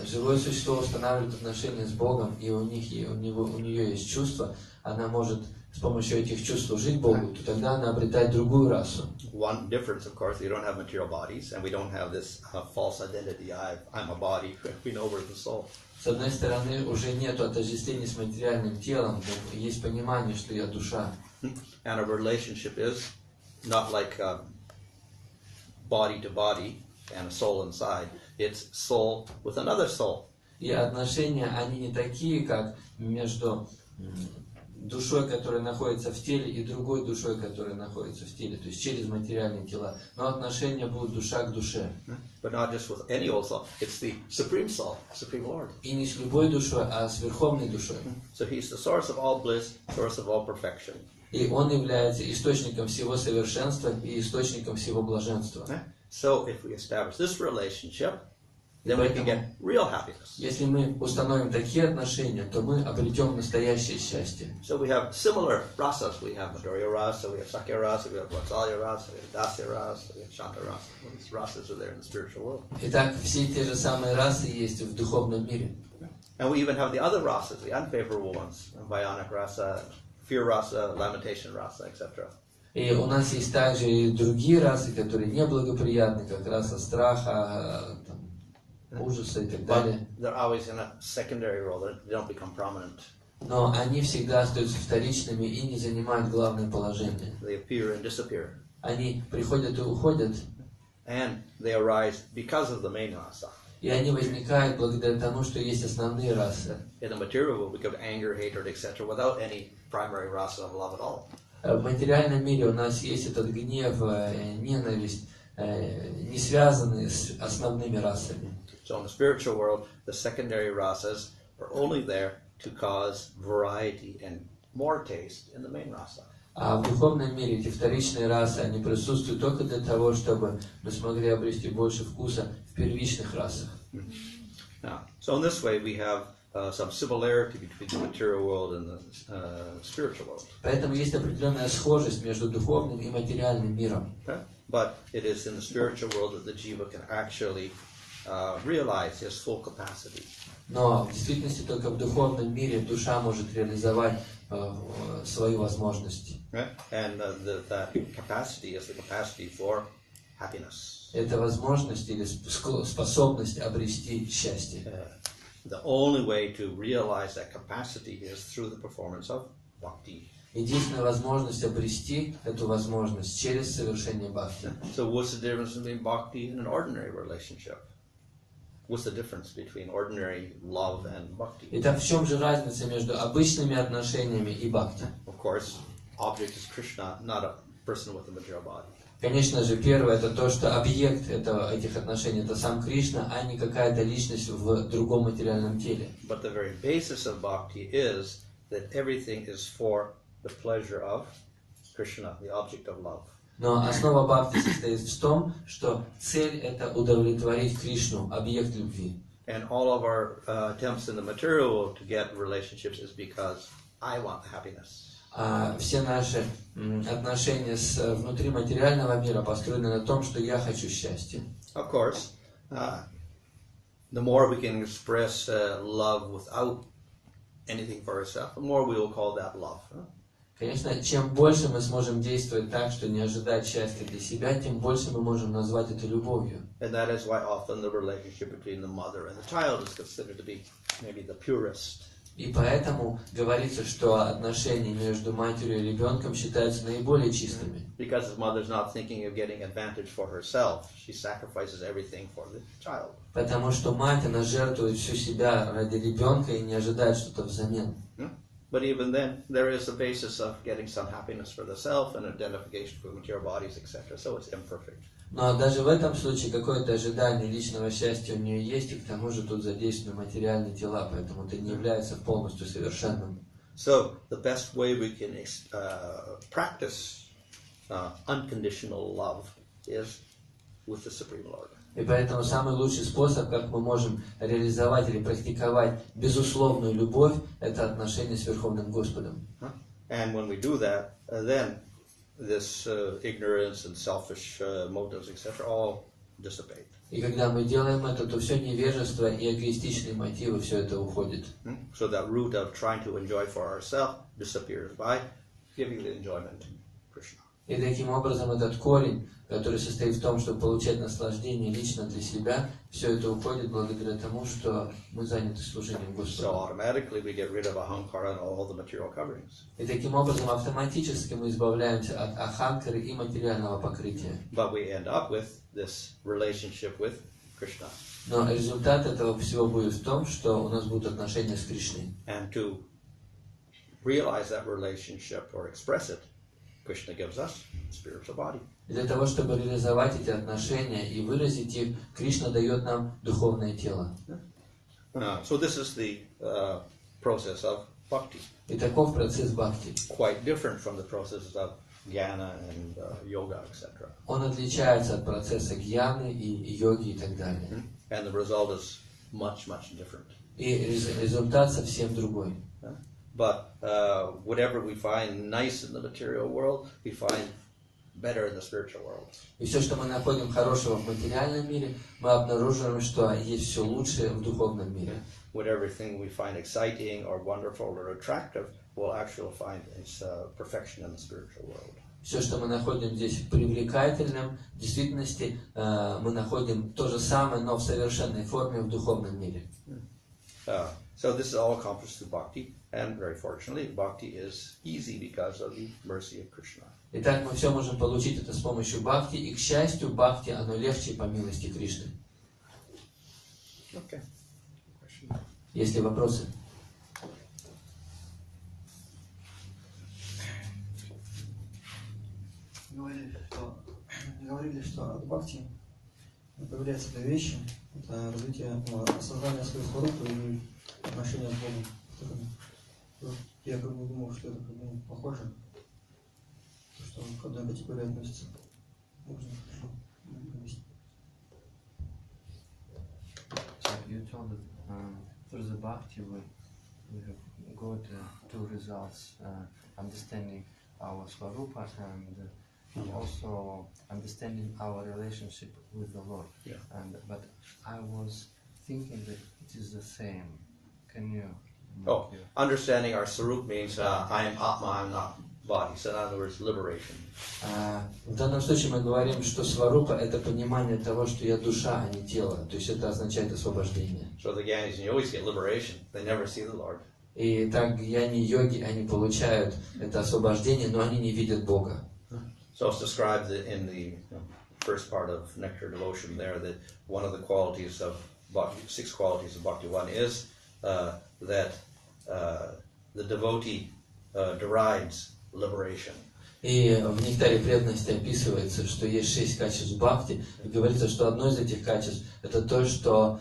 живое существо устанавливает отношения с Богом, и у нее есть чувства, она может с помощью этих чувств служить Богу, то тогда она обретает другую расу. One difference, of course, we don't have material bodies, and we don't have this false identity, I'm a body, we know we're the soul. С одной стороны, уже нет отождествления с материальным телом, но есть понимание, что я душа. And a relationship is not like body to body and a soul inside. It's soul with another soul. И отношения, они не такие, как между душой, которая находится в теле, и другой душой, которая находится в теле, то есть через материальные тела. Но отношения будут душа к душе. But not just with any old soul. It's the supreme soul, supreme Lord. И не с любой душой, а с верховной душой. So he's the source of all bliss, source of all perfection. И он является источником всего совершенства и источником всего блаженства. So if we establish this relationship, then we can get real happiness. Если мы установим такие отношения, то мы обретем настоящее счастье. So we have similar rasas. We have Madhurya rasa, we have Sakya rasa, we have Vatsalya rasa, we have Dasya rasa, we have Shanta rasa. All these rasas are there in the spiritual world. Итак, все те же самые расы есть в духовном мире. And we even have the other rasas, the unfavorable ones, Bhayanak rasa, fear rasa, lamentation rasa, etc. И у нас есть также и другие расы, которые неблагоприятны, как раса страха, ужаса и так далее. They're always in a secondary role. They don't become prominent. Но они всегда остаются вторичными и не занимают главное положение. They appear and disappear. Они приходят и уходят. And they arise because of the main rasa. И они возникают благодаря тому, что есть основные расы. In the material world, we have anger, hatred, etc., without any primary rasa of love at all. В материальном мире у нас есть этот гнев, ненависть, не связанные с основными расами. So in the spiritual world, the secondary rasas are only there to cause variety and more taste in the main rasa. А в духовном мире эти вторичные расы, они присутствуют только для того, чтобы мы смогли обрести больше вкуса в первичных расах. Now, so in this way, we have some similarity between the material world and the spiritual world. Поэтому есть определенная схожесть между духовным и материальным миром. Okay? But it is in the spiritual world that the jiva can actually realize his full capacity. Но в действительности только в духовном мире душа может реализовать свои возможности. Okay? And that capacity is the capacity for happiness. Это возможность или способность обрести счастье. The only way to realize that capacity is through the performance of bhakti. Единственная возможность обрести эту возможность через совершение бхакти. So what's the difference between bhakti and an ordinary relationship? What's the difference between ordinary love and bhakti? Итак, в чем же разница между обычными отношениями и бхакти? Of course, object is Krishna, not a person with a material body. Конечно же, первое это то, что объект этих отношений это сам Кришна, а не какая-то личность в другом материальном теле. But the very basis of bhakti is that everything is for the pleasure of Krishna, the object of love. Но основа бхакти состоит в том, что цель это удовлетворить Кришну, объект любви. And all of our attempts in the material world to get relationships is because I want happiness. А все наши отношения внутри материального мира построены на том, что я хочу счастья. Of course, the more we can express love without anything for ourselves, the more we will call that love. Конечно, чем больше мы сможем действовать так, что не ожидать счастья для себя, тем больше мы можем назвать это любовью. And that is why often the relationship between the mother and the child is considered to be maybe the purest. И поэтому говорится, что отношения между матерью и ребенком считаются наиболее чистыми. Because the mother's not thinking of getting advantage for herself, she sacrifices everything for the child. Потому что мать, она жертвует всю себя ради ребенка и не ожидает что-то взамен. But even then, there is a basis of getting some happiness for the self and identification for material bodies, etc. So it's imperfect. Но даже в этом случае какое-то ожидание личного счастья у нее есть, и к тому же тут задействованы материальные тела, поэтому это не является полностью совершенным. So the best way we can practice unconditional love is with the Supreme Lord. И поэтому самый лучший способ, как мы можем реализовать или практиковать безусловную любовь, это отношение с Верховным Господом. And when we do that, then this ignorance and selfish motives, etc., all dissipate. И когда мы делаем это, то все невежество и эгоистичные мотивы, все это уходит. So that root of trying to enjoy for ourselves disappears by giving the enjoyment to Krishna. И таким образом этот корень, который состоит в том, чтобы получать наслаждение лично для себя, все это уходит благодаря тому, что мы заняты служением So Господу. automatically we get rid of ahankara and all the material coverings. И таким образом автоматически мы избавляемся от аханкары и материального покрытия. But we end up with this relationship with Krishna. Но результат этого всего будет в том, что у нас будут отношения с Кришной. And to realize that relationship or express it, Krishna gives us a spiritual body. И для того, чтобы реализовать эти отношения и выразить их, Кришна дает нам духовное тело. So this is the process of bhakti. И таков процесс бхакти. Quite different from the processes of jnana and yoga, etc. Он отличается от процесса гьяны и йоги и так далее. And the result is much, much different. И результат совсем другой. But whatever we find nice in the material world, we find better in the spiritual world. И все, что мы находим хорошего в материальном мире, мы обнаруживаем, что есть все лучшее в духовном мире. Everything we find exciting or wonderful or attractive, we'll actually find its perfection in the spiritual world. Все, что мы находим здесь привлекательным, в действительности мы находим то же самое, но в совершенной форме в духовном мире. So this is all accomplished through bhakti, and very fortunately, bhakti is easy because of the mercy of Krishna. Итак, мы все можем получить это с помощью бхакти, и, к счастью, бхакти, оно легче по милости Кришны. Okay. Есть ли вопросы? Говорили, что от бхакти появляются две вещи. Это развитие осознания своей сварупы и отношения с Богом. Я как бы думал, что это похоже, что к одной категории относится. Можно объяснить? So you told that through the bhakti we have got two results, understanding our swarupa and also understanding our relationship with the Lord. Yeah. But I was thinking that it is the same. Can you? Understanding our sarup means I am Atma, I am not body. So in other words, liberation. В данном случае мы говорим, что сварупа – это понимание того, что я душа, а не тело. То есть это означает освобождение. So the Gyanis, you always get liberation. They never see the Lord. И так гьяни йоги, они получают это освобождение, но они не видят Бога. So it's described in the first part of Nectar Devotion there that one of the qualities of bhakti, 6 qualities of bhakti, one is that the devotee derides liberation. И в нектаре преданности описывается, что есть 6 качеств бхакти, и говорится, что одно из этих качеств – это то, что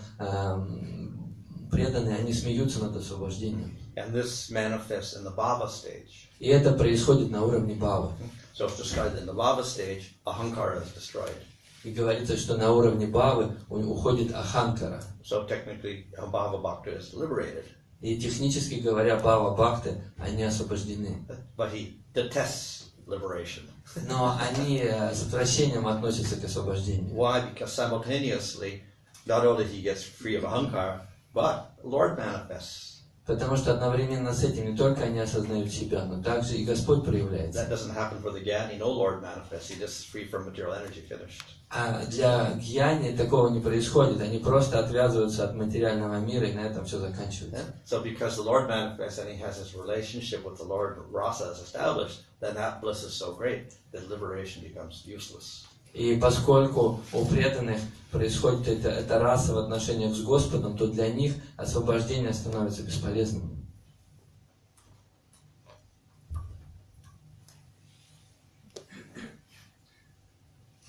преданные, они смеются над освобождением. And this manifests in the bhava stage. И это происходит на уровне бхавы. So it's described in the bhava stage, ahankara is destroyed. И говорится, что на уровне бхавы уходит аханкара. So technically, bhava bhakta is liberated. И технически говоря, бхава бхакты, они освобождены. But he detests liberation. Но они с отвращением относятся к освобождению. Why? Because simultaneously, not only he gets free of ahankara, but Lord manifests. Потому что одновременно с этим не только они осознают себя, но также и Господь проявляется. That doesn't happen for the Gyani. No Lord manifests. He just free from material energy. Finished. А для гьяни такого не происходит. Они просто отвязываются от материального мира, и на этом все заканчивается. So because the Lord manifests and he has his relationship with the Lord Rasa is established, then that bliss is so great that liberation becomes useless. И поскольку у преданных происходит эта раса в отношениях с Господом, то для них освобождение становится бесполезным.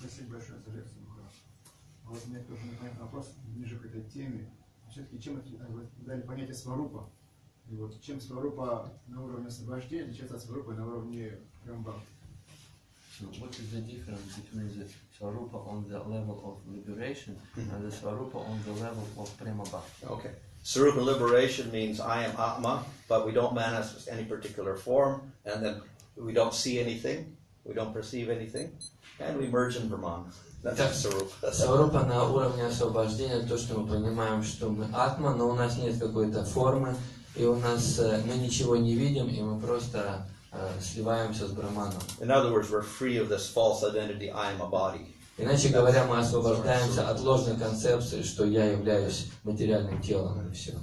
Спасибо большое за лекцию. Вот у меня тоже непонятный вопрос ближе к этой теме. Все-таки чем вы дали понятие сварупа? И вот чем сварупа на уровне освобождения отличается от сварупы на уровне Рамбам? So what is the difference between the Swarupa on the level of liberation and the Swarupa on the level of Prema Bhakti? Okay. Sarupa liberation means I am Atma, but we don't manifest any particular form, and then we don't see anything, we don't perceive anything, and we merge in Brahman. That's Sarupa. Сварупа на уровне освобождения, то, что мы понимаем, что мы атма, но у нас нет какой-то формы, и у нас мы ничего не видим, и мы просто сливаемся с Брахманом. In other words, we're free of this false identity, I am a body. Иначе говоря, мы освобождаемся от ложной концепции, что я являюсь материальным телом, и все.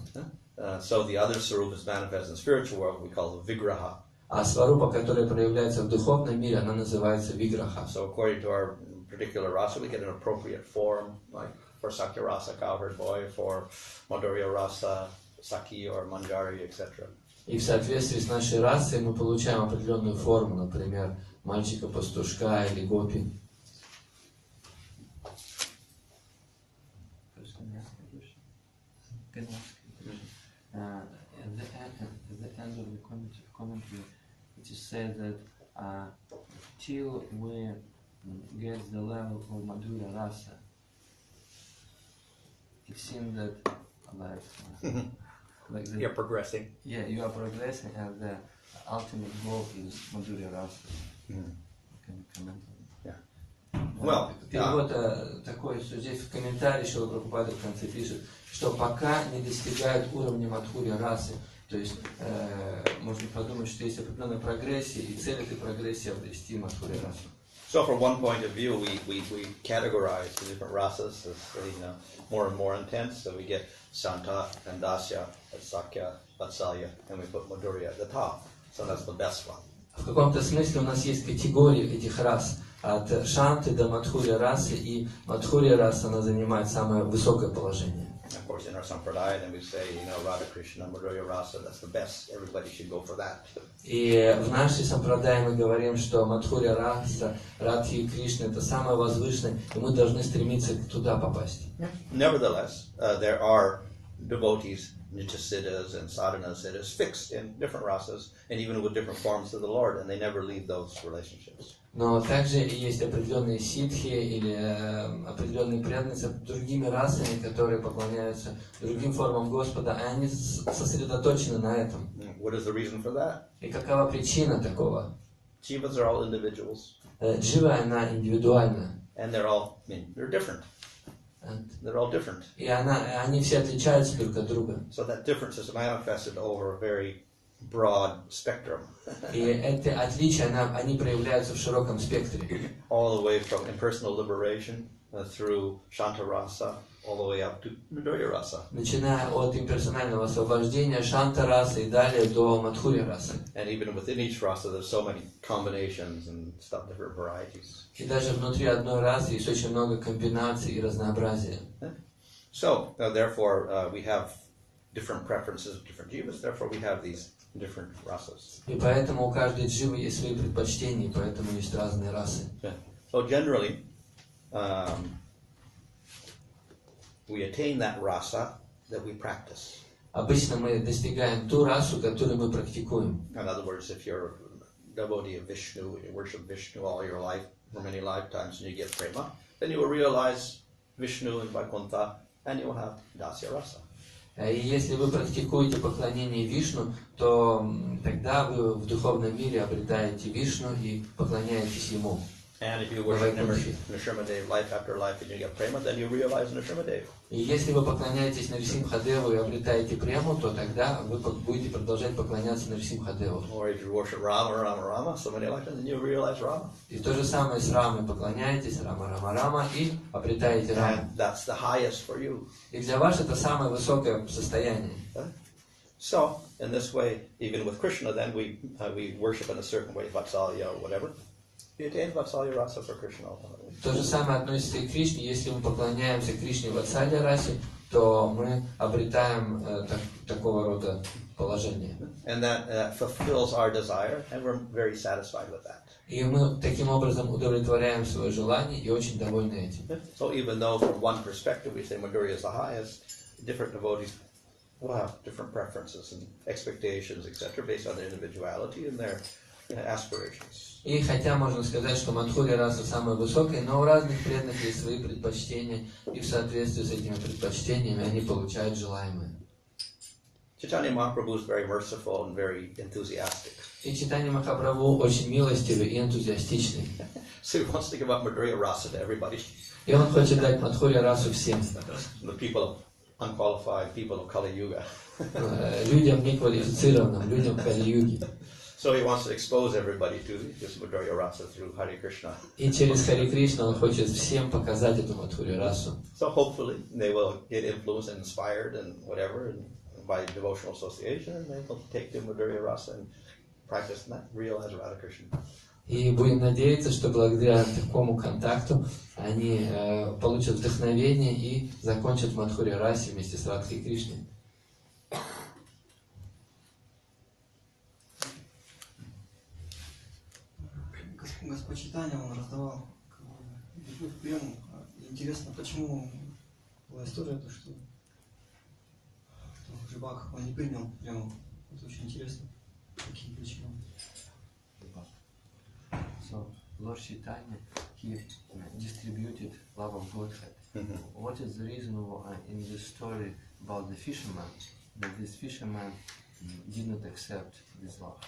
So the other Sarupas manifest in the spiritual world, we call the Vigraha. А сварупа, которая проявляется в духовном мире, она называется Виграха. So according to our particular rasa, we get an appropriate form, like for Sakya Rasa, cowherd boy, for Madhurya Rasa, Saki or Manjari, etc. И в соответствии с нашей расой мы получаем определенную форму, например, мальчика-пастушка или гопи. At the end of the commentary, it is said that till we get the level of Madhurya Rasa, it seems that like the, You're progressing. Yeah, you are progressing, and the ultimate goal is Madhurya Rasa. Can you comment on that? Yeah. Well, Перевод такой, что здесь в комментарии Шрила Прабхупада в конце пишет, что пока не достигают уровня Мадхурья расы, то есть можно подумать, что есть определенная прогрессия, и цель этой прогрессии обрести Мадхурья расу. So from one point of view, we categorize the different rasas as more and more intense. So we get Santa and Dasya, Sakya, Vatsalya, and we put Madhurya at the top. So that's the best one. В каком-то смысле у нас есть категории этих рас, от Шанты до Мадхурья расы, и Мадхурья раса, она занимает самое высокое положение. Of course, in our Sampradaya, then we say, Radha Krishna, Madhurya Rasa, that's the best. Everybody should go for that. И в нашей Сампрадае мы говорим, что Мадхурья раса, Радхи и Кришна — это самое возвышенное, и мы должны стремиться туда попасть. Nevertheless, there are devotees, Nityasiddhas and Sadhana-siddhas, fixed in different rasas, and even with different forms of the Lord, and they never leave those relationships. Но также есть определенные ситхи или определенные преданные другими расами, которые поклоняются другим формам Господа, и они сосредоточены на этом. What is the reason for that? И какова причина такого? Jivas are all individuals. Джива, она индивидуальна. And they're all, they're different. They're all different. И они все отличаются друг от друга. So that difference is manifested over a very broad spectrum. И эти отличия, они проявляются в широком спектре. All the way from impersonal liberation through Shanta Rasa, all the way up to Madhurya Rasa. Начиная от имперсонального освобождения, Шанта расы и далее до Мадхурья расы. And even within each rasa, there's so many combinations and stuff, different varieties. И даже внутри одной расы есть очень много комбинаций и разнообразия. So, therefore, we have different preferences of different jivas, therefore we have these different rasas. И поэтому у каждой дживы есть свои предпочтения, и поэтому есть разные расы. So generally, we attain that rasa that we practice. Обычно мы достигаем ту расу, которую мы практикуем. In other words, if you're a devotee of Vishnu, you worship Vishnu all your life, for many lifetimes, and you get prema, then you will realize Vishnu in Vaikuntha, and you will have Dasya rasa. И если вы практикуете поклонение Вишну, то тогда вы в духовном мире обретаете Вишну и поклоняетесь Ему. And if you worship Nrsimhadev life after life and you get prema, then you realize Nrsimhadev. И если вы поклоняетесь Нарисимхадеву и обретаете прему, то тогда вы будете продолжать поклоняться Нарисимхадеву. Or if you worship Rama, Rama, Rama, so many lifetimes, then you realize Rama. И то же самое с Рамой. Поклоняетесь Рама, Рама, Рама и обретаете Раму. And that's the highest for you. И для вас это самое высокое состояние. So, in this way, even with Krishna, then we worship in a certain way, Vatsalya or whatever. You attain Vatsalya rasa for Krishna ultimately. То же самое относится и к Кришне. Если мы поклоняемся Кришне в Ватсалья расе, то мы обретаем такого рода положение. And that fulfills our desire, and we're very satisfied with that. И мы таким образом удовлетворяем свое желание и очень довольны этим. So even though from one perspective we say Madhurya is the highest, different devotees will have different preferences and expectations, etc., based on their individuality and their aspirations. И хотя можно сказать, что Мадхурья раса самая высокая, но у разных преданных есть свои предпочтения, и в соответствии с этими предпочтениями они получают желаемое. Chaitanya Mahaprabhu is very merciful and very enthusiastic. И Чайтанья Махапрабху очень милостивый и энтузиастичный. So he wants to give up Madhurya rasa to everybody. И он хочет дать Мадхурья расу всем. The people, unqualified people of Kali Yuga. Людям неквалифицированным, людям Кали-юги. So he wants to expose everybody to this Madhurya rasa through Hare Krishna. И через Хари Кришна он хочет всем показать эту Мадхурья расу. So hopefully they will get influenced and inspired and whatever and by devotional association, and they will take the Madhurya rasa and practice that, realize Radha Krishna. И будем надеяться, что благодаря такому контакту они получат вдохновение и закончат Мадхурья расе вместе с Радхой Кришной. Господь Чайтанья, он раздавал прему. Интересно, почему была история, то, что Жибак, он не принял прему. Это очень интересно. Какие причины? So, Lord Chaitanya, he distributed love of Godhead. What is the reason in this story about the fisherman, that this fisherman did not accept this love?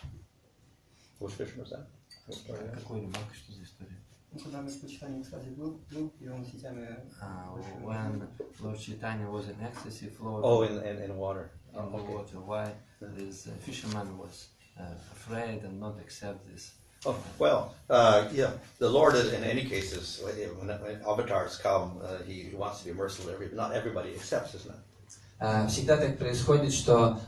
Which fisherman was that? Какой рыбак, что за история? Ну, когда Господь Чайтанья, кстати, был, и он сетями... When Lord Chaitanya was in ecstasy, flowed in water. In the water. Why this fisherman was afraid and not accept this? Oh, well, yeah, the Lord in any case is, when avatars come, he wants to be merciful to everybody. Not everybody accepts, isn't it? Всегда так происходит, что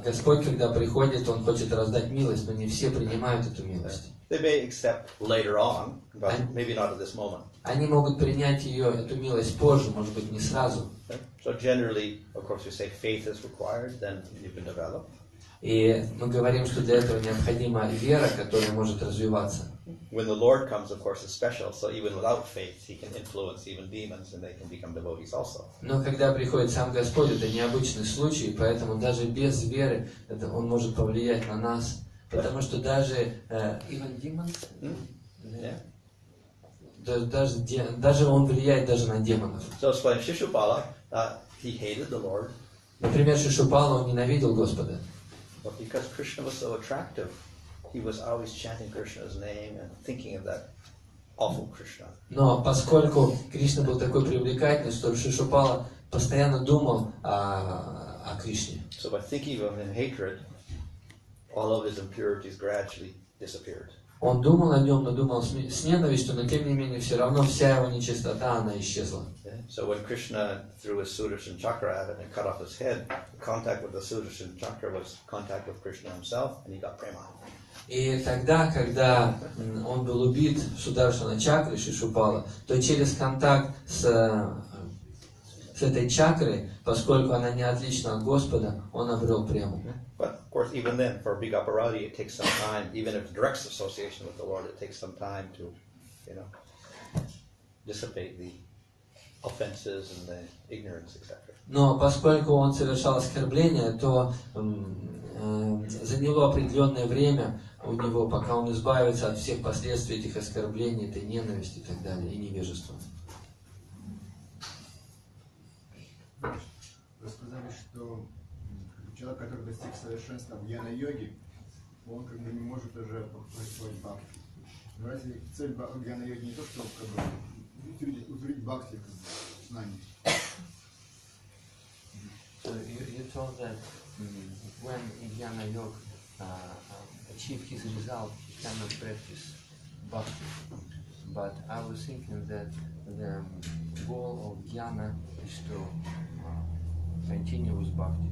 Господь, когда приходит, Он хочет раздать милость, но не все принимают эту милость. They may accept later on, but maybe not at this moment. Они могут принять ее, эту милость позже, может быть, не сразу. So generally, of course, we say faith is required, then you can develop. И мы говорим, что для этого необходима вера, которая может развиваться. When the Lord comes, of course, it's special. So even without faith, He can influence even demons, and they can become devotees also. Но когда приходит сам Господь, это необычный случай, поэтому даже без веры Он может повлиять на нас, потому что даже even demons, даже Он влияет даже на демонов. So explain Shishupala, he hated the Lord. Например, Шишупала, он ненавидел Господа. But because Krishna was so attractive, he was always chanting Krishna's name and thinking of that awful Krishna. Но поскольку Кришна был такой привлекательный, что Шишупала постоянно думал о Кришне. So by thinking of him in hatred, all of his impurities gradually disappeared. Он думал о нем, но думал с ненавистью, но тем не менее все равно вся его нечистота, она исчезла. So when Krishna threw his Sudarshan chakra at it and cut off his head, contact with the Sudarshan chakra was contact with Krishna himself, and he got prema. И тогда, когда он был убит Сударшана чакрой Шишупала, то через контакт с этой чакрой, поскольку она не отлична от Господа, он обрел прему. But of course, even then, for big aparati, it takes some time. Even if direct association with the Lord, it takes some time to, dissipate the offenses and the ignorance, etc. Но поскольку он совершал оскорбление, то заняло определенное время у него, пока он избавится от всех последствий этих оскорблений, этой ненависти и так далее, и невежества. Вы сказали, что человек, который достиг совершенства в гьяна-йоге, он как бы не может уже происходить бхакти. Но разве цель гьяна-йоги не то, что как бы утвердить бхакти, знание? So you told that when in Jnana Yoga achieve his result, he cannot practice bhakti. But I was thinking that the goal of Jnana is to continue with bhakti.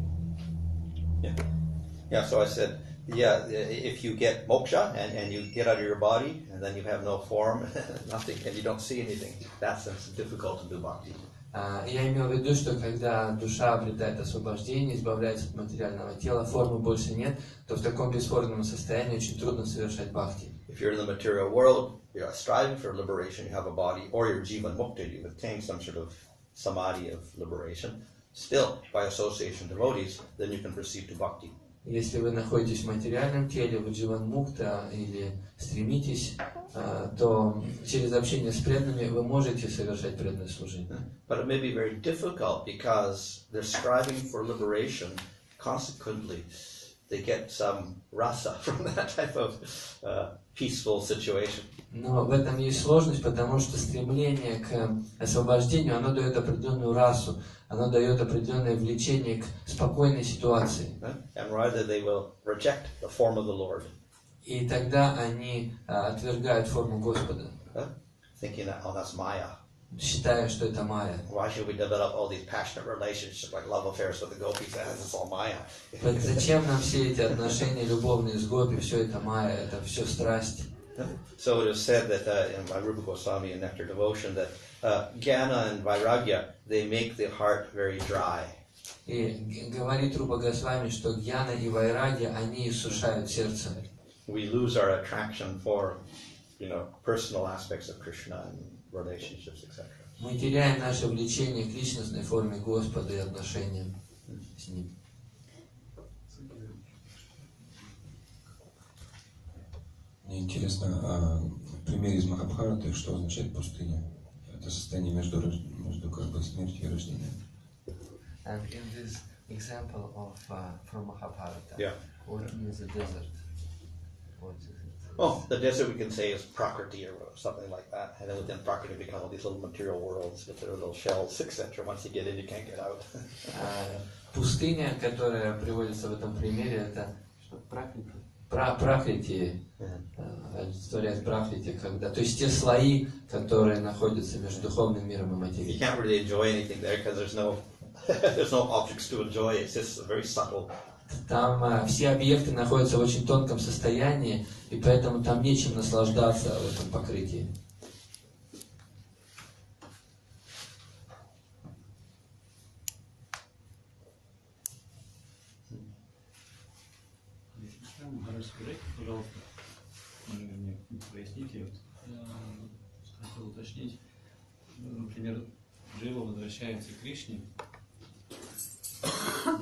Yeah, so I said, if you get moksha and you get out of your body and then you have no form, nothing, and you don't see anything, that's difficult to do bhakti. Я имел в виду, что когда душа обретает освобождение, избавляется от материального тела, формы больше нет, то в таком бесформенном состоянии очень трудно совершать бхакти. If you're in the material world, you're striving for liberation, you have a body, or you're jivan mukta, you've attained some sort of samadhi of liberation, still, by association with devotees, then you can proceed to bhakti. Если вы находитесь в материальном теле, вы дживан мукта или стремитесь, то через общение с преданными вы можете совершать преданное служение. But it may be very difficult because they're striving for liberation. Consequently, they get some rasa from that type of peaceful situation. Но в этом есть сложность, потому что стремление к освобождению, оно дает определенную расу, оно дает определенное влечение к спокойной ситуации. And rather they will reject the form of the Lord. И тогда они отвергают форму Господа, Thinking that, oh, that's Maya. считая, что это майя. Why should we develop all these passionate relationships like love affairs with the gopis? It's all Maya. Зачем нам все эти отношения любовные с гопи? Все это майя, это все страсть. So it is said that in my Rupa Goswami and Nectar Devotion that Jnana and Vairagya, they make the heart very dry. И говорит Рупа Госвами, что гьяна и вайраги, они иссушают сердце. We lose our attraction for, personal aspects of Krishna and relationships, etc. Мы теряем наше влечение к личностной форме Господа и отношениям с Ним. Мне интересно, в примере из Махабхараты, что означает пустыня? Это состояние между смертью и рождением. And in this example of from Mahabharata, Yeah. what is a desert? What is it? Oh, the desert we can say is Prakriti or something like that. And then within Prakriti become all these little material worlds with their little shells, etc. Once you get in, you can't get out. Пустыня, которая приводится в этом примере, это пракрити, олицетворяет пракрити, когда, то есть те слои, которые находятся между духовным миром и материей. You can't really enjoy anything there because there's no there's no objects to enjoy. It's just very subtle. Там все объекты находятся в очень тонком состоянии, и поэтому там нечем наслаждаться в этом покрытии. Скажите, пожалуйста, мне поясните, я хотел уточнить, например, Джива возвращается к Кришне,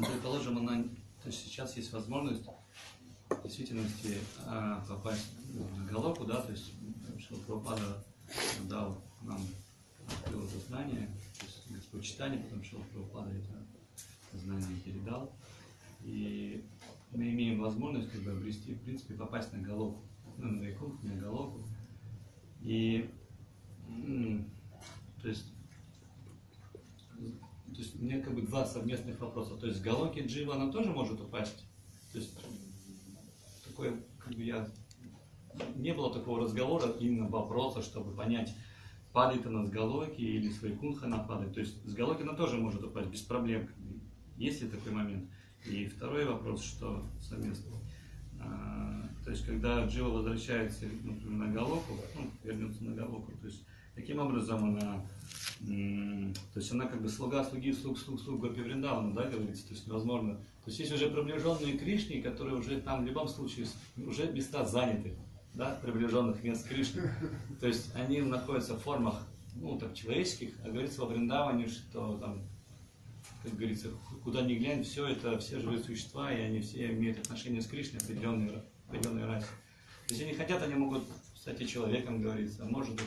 предположим, то есть сейчас есть возможность в действительности попасть на Галоку, да, то есть Шрила Прабхупада дал нам, открыл это знание, то есть Господь читание, потом Шрила Прабхупада это знание передал, и мы имеем возможность обрести, в принципе, попасть на Галоку, на Вайкунтху, на Галоку, и то есть у меня два совместных вопроса. То есть в Галоке Джива она тоже может упасть? То есть такое, не было такого разговора, именно вопроса, чтобы понять, падает она с Галоки или с Вайкунтха она падает. То есть с Галоки она тоже может упасть без проблем. Есть ли такой момент? И второй вопрос, что совместно. То есть когда Джива возвращается, например, на Галоку, вернется на Галоку, то есть таким образом она, то есть она слуга слуги, слуг Гопи Вриндавана, да, говорится, то есть невозможно. То есть есть уже приближенные Кришне, которые уже там в любом случае уже места заняты, да, приближенных мест Кришны. То есть они находятся в формах, человеческих, а говорится во Вриндаване, что там, как говорится, куда ни глянь, все это, все живые существа, и они все имеют отношение с Кришной, определенной расе. Если они хотят, они могут стать и человеком, говорится, может и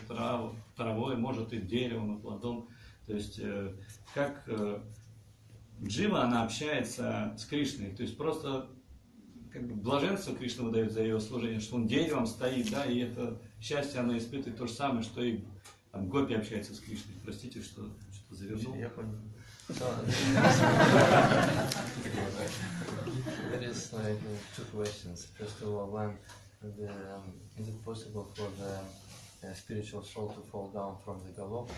травой, может и деревом, и плодом. То есть, как Джива, она общается с Кришной, то есть просто блаженство Кришна выдает за ее служение, что он деревом стоит, да, и это счастье она испытывает то же самое, что и Гопи общается с Кришной. Простите, что завернул. Я понял. There is two questions. First of all, one, is it possible for the spiritual soul to fall down from the Galok?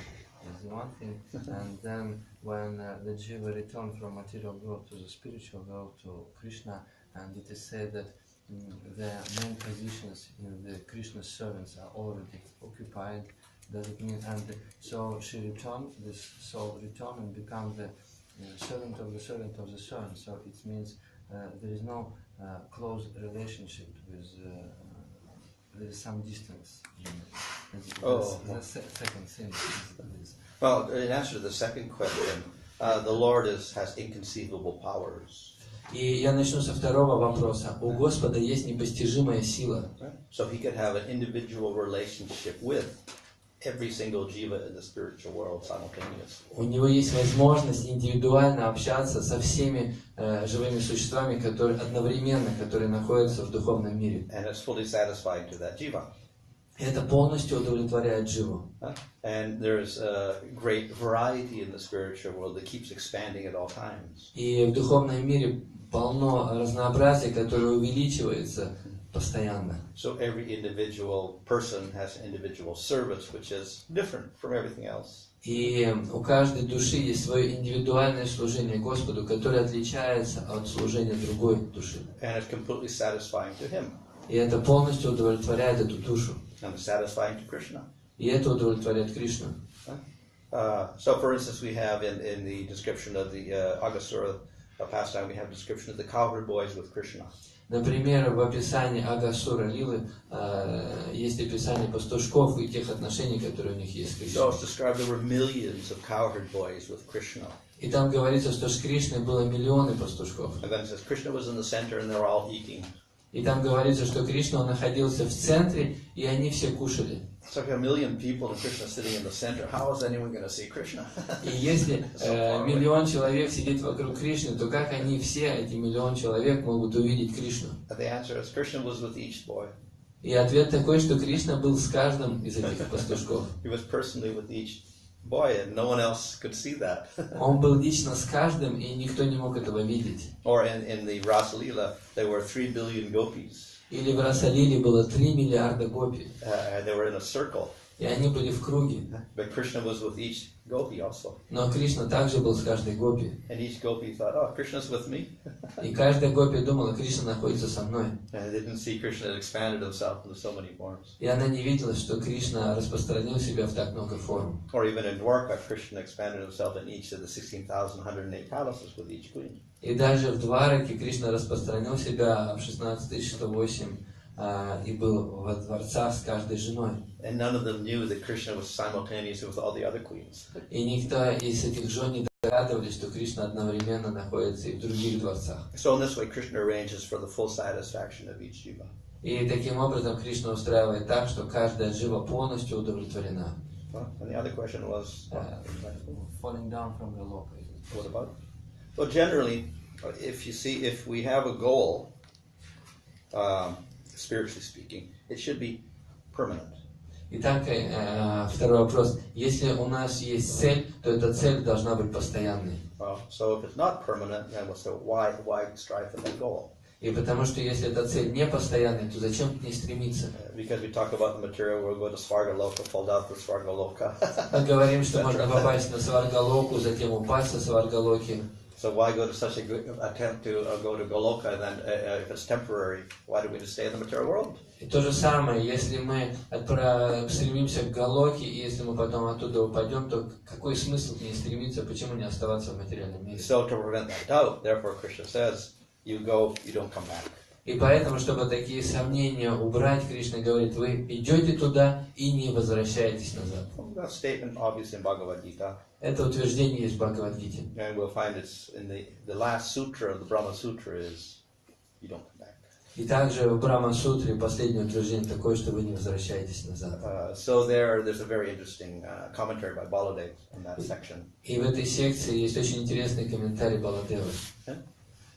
Is one thing. And then when the Jiva return from material world to the spiritual world, to Krishna, and it is said that the main positions in the Krishna servants are already occupied, Does it mean, and so she returned, this soul returned and become the servant of the servant. So it means there is no close relationship with, there is some distance. The second thing is. Well, in answer to the second question, the Lord has inconceivable powers. И я начну со второго вопроса. У Господа есть непостижимая сила. So he could have an individual relationship with every single jiva in the spiritual world simultaneously. У него есть возможность индивидуально общаться со всеми живыми существами, которые одновременно, которые находятся в духовном мире. And it's fully satisfying to that jiva. Это полностью удовлетворяет дживу. And there's a great variety in the spiritual world that keeps expanding at all times. И в духовном мире полно разнообразия, которое увеличивается постоянно. So every individual person has an individual service, which is different from everything else. И у каждой души есть свое индивидуальное служение Господу, которое отличается от служения другой души. And it's completely satisfying to him. И это полностью удовлетворяет эту душу. And it's satisfying to Krishna. И это удовлетворяет Кришну. So, for instance, we have in the description of the Agasura pastime, we have a description of the cowherd boys with Krishna. Например, в описании Агасура Лилы есть описание пастушков и тех отношений, которые у них есть с Кришной. So it's described there were millions of cowherd boys with Krishna. И там говорится, что с Кришной было миллионы пастушков. And then it says Krishna was in the center and they were all eating. И там говорится, что Кришна, он находился в центре, и они все кушали. So if you have a million people and Krishna sitting in the center, how is anyone going to see Krishna? И если миллион человек сидит вокруг Кришны, то как они все, эти миллион человек, могут увидеть Кришну? The answer is Krishna was with each boy. И ответ такой, что Кришна был с каждым из этих пастушков. He was personally with each boy, and no one else could see that. Он был лично с каждым, и никто не мог этого видеть. Or in the Rasa Leela, there were 3 billion gopis. Или в Расалиле было 3 миллиарда гопи. They were in a circle. И они были в круге. But Krishna was with each gopi also. Но Кришна также был с каждой гопи. And each gopi thought, oh, Krishna's with me. И каждая гопи думала, Кришна находится со мной. And they didn't see Krishna had expanded himself into so many forms. И она не видела, что Кришна распространил себя в так много форм. Or even in Dwarka, Krishna expanded himself in each of the 16,108 palaces with each queen. И даже в Двараке Кришна распространил себя в 16108 и был во дворцах с каждой женой. And none of them knew that Krishna was simultaneous with all the other queens. И никто из этих жен не догадывались, что Кришна одновременно находится и в других дворцах. So in this way, Krishna arranges for the full satisfaction of each jiva. И таким образом Кришна устраивает так, что каждая джива полностью удовлетворена. And the other question was falling down from the loka. What about? Well, generally, if we have a goal, spiritually speaking, it should be permanent. Итак, второй вопрос. Если у нас есть цель, то эта цель должна быть постоянной. So if it's not permanent, then why strive for that goal? И потому что если эта цель не постоянная, то зачем к ней стремиться? Because we talk about the material, we'll go to Svargaloka, fall down to Svargaloka. Мы говорим, что можно попасть на Сваргалоку, затем упасть со Сваргалоки. So why go to such a good attempt to go to Goloka, and then if it's temporary, why do we just stay in the material world? И то же самое, если мы стремимся к Галоке, и если мы потом оттуда упадем, то какой смысл к ней стремиться, почему не оставаться в материальном мире? So to prevent that doubt, therefore Krishna says, you go, you don't come back. И поэтому, чтобы такие сомнения убрать, Кришна говорит, вы идете туда и не возвращаетесь назад. That statement, obviously, in Bhagavad Gita. Это утверждение есть в Бхагавад-гите. And we'll find it's in the last sutra of the Brahma Sutra is, you don't come back. И также в Брахма-сутре последнее утверждение такое, что вы не возвращаетесь назад. So there's a very interesting commentary by Baladev in that section. И в этой секции есть очень интересный комментарий Баладевы.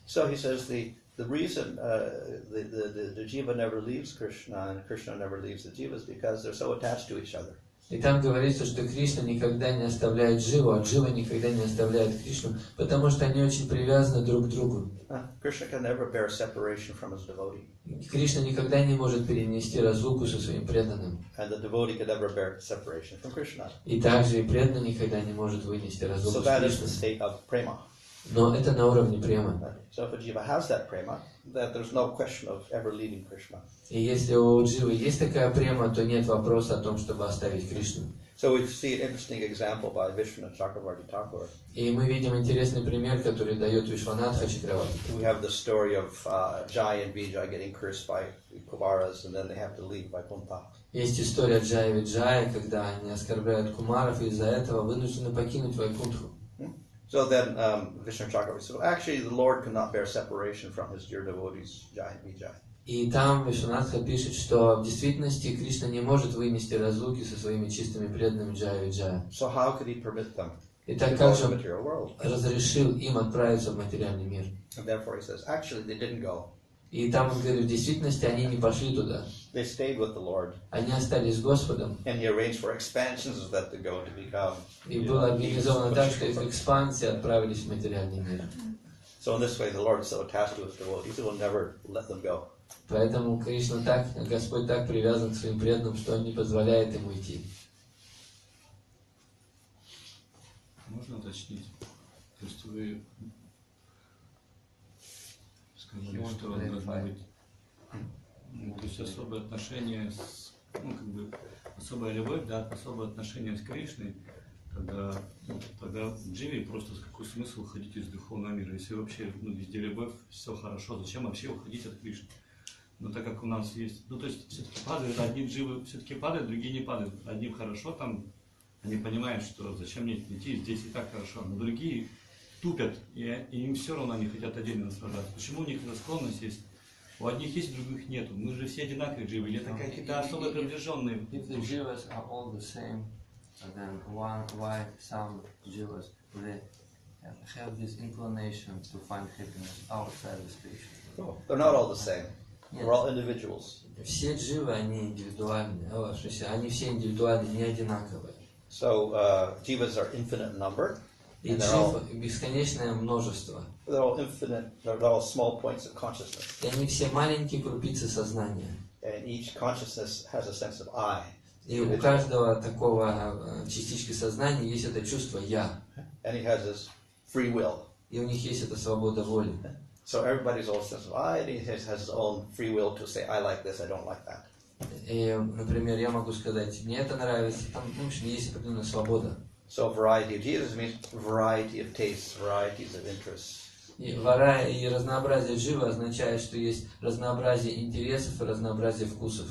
So he says the reason the jiva never leaves Krishna and Krishna never leaves the jiva is because they're so attached to each other. И там говорится, что Кришна никогда не оставляет Дживу, а Джива никогда не оставляет Кришну, потому что они очень привязаны друг к другу. Krishna can never bear separation from his devotee. Кришна никогда не может перенести разлуку со своим преданным. And the devotee can never bear separation from Krishna. И также и преданный никогда не может вынести разлуку So с that is the Кришной. state of prema. Но это на уровне према. So if a jiva has that prema, that there's no question of ever leaving Krishna. И если у дживы есть такая према, то нет вопроса о том, чтобы оставить Кришну. So we see an interesting example by Vishwanath Chakravarti Thakur. И мы видим интересный пример, который дает Вишванатха Чакраварти. We have the story of Jai and Vijay getting cursed by Kumaras, and then they have to leave Vaikuntha. Есть история Джая и Виджая, когда они оскорбляют кумаров и из-за этого вынуждены покинуть Вайкунтху. So then Vishwanath Chakravarti said, well, actually the Lord could not bear separation from his dear devotees, Jai and Vijay. И там Вишванатха пишет, что в действительности Кришна не может вынести разлуки со своими чистыми преданными Джая и Виджая. So how could he permit them И to так go как to же the он material world? разрешил им отправиться в материальный мир? And therefore he says, actually they didn't go. И там он говорит, в действительности они не пошли туда. They stayed with the Lord. Они остались с Господом. And he arranged for expansions of that to go to become. И было организовано так, что их экспансии отправились в материальный мир. So in this way, the Lord is so attached to his devotees, he will never let them go. Поэтому Кришна так, Господь так привязан к своим преданным, что Он не позволяет им уйти. Можно уточнить? То есть вы сказали, что должно быть, то есть особое отношение с, особая любовь, да, особое отношение с Кришной, тогда в дживе просто какой смысл уходить из духовного мира, если вообще везде любовь, все хорошо, зачем вообще уходить от Кришны? Но так как у нас есть, то есть все-таки падают, одни дживы все-таки падают, другие не падают, одним хорошо там, они понимают, что зачем мне идти, здесь и так хорошо, но другие тупят, и им все равно они хотят отдельно наслаждаться. Почему у них эта склонность есть? У одних есть, у других нету. Мы же все одинаковые дживы, или это какие-то особо приближенные. If the jivas are all the same, then why some jivas they have this inclination to find happiness outside the spiritual? No, they're not all the same. We're all individuals. Все дживы, они индивидуальны. Они все индивидуальны, не одинаковые. So jivas are infinite in number. И джив бесконечное множество. They're all infinite. They're all small points of consciousness. И они все маленькие крупицы сознания. And each consciousness has a sense of I. И у каждого такого частички сознания есть это чувство «я». And he has his free will. И у них есть эта свобода воли. So everybody's own sense of I, and he has his own free will to say, I like this, I don't like that. И, например, я могу сказать, мне это нравится, там, в общем, есть определенная свобода. So variety of Jesus means variety of tastes, varieties of interests. И разнообразие джива означает, что есть разнообразие интересов и разнообразие вкусов.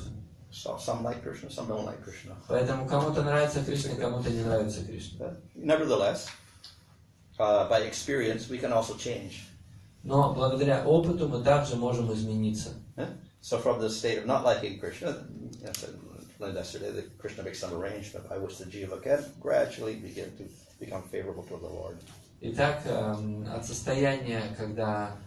So some like Krishna, some don't like Krishna. Поэтому кому-то нравится Кришна, кому-то не нравится Кришна. Nevertheless, by experience, we can also change. Но благодаря опыту мы также можем измениться. So from the state of not liking Krishna, as I learned yesterday, that Krishna makes some arrangement by which the jiva can gradually begin to become favorable to the Lord. Итак, от состояния, когда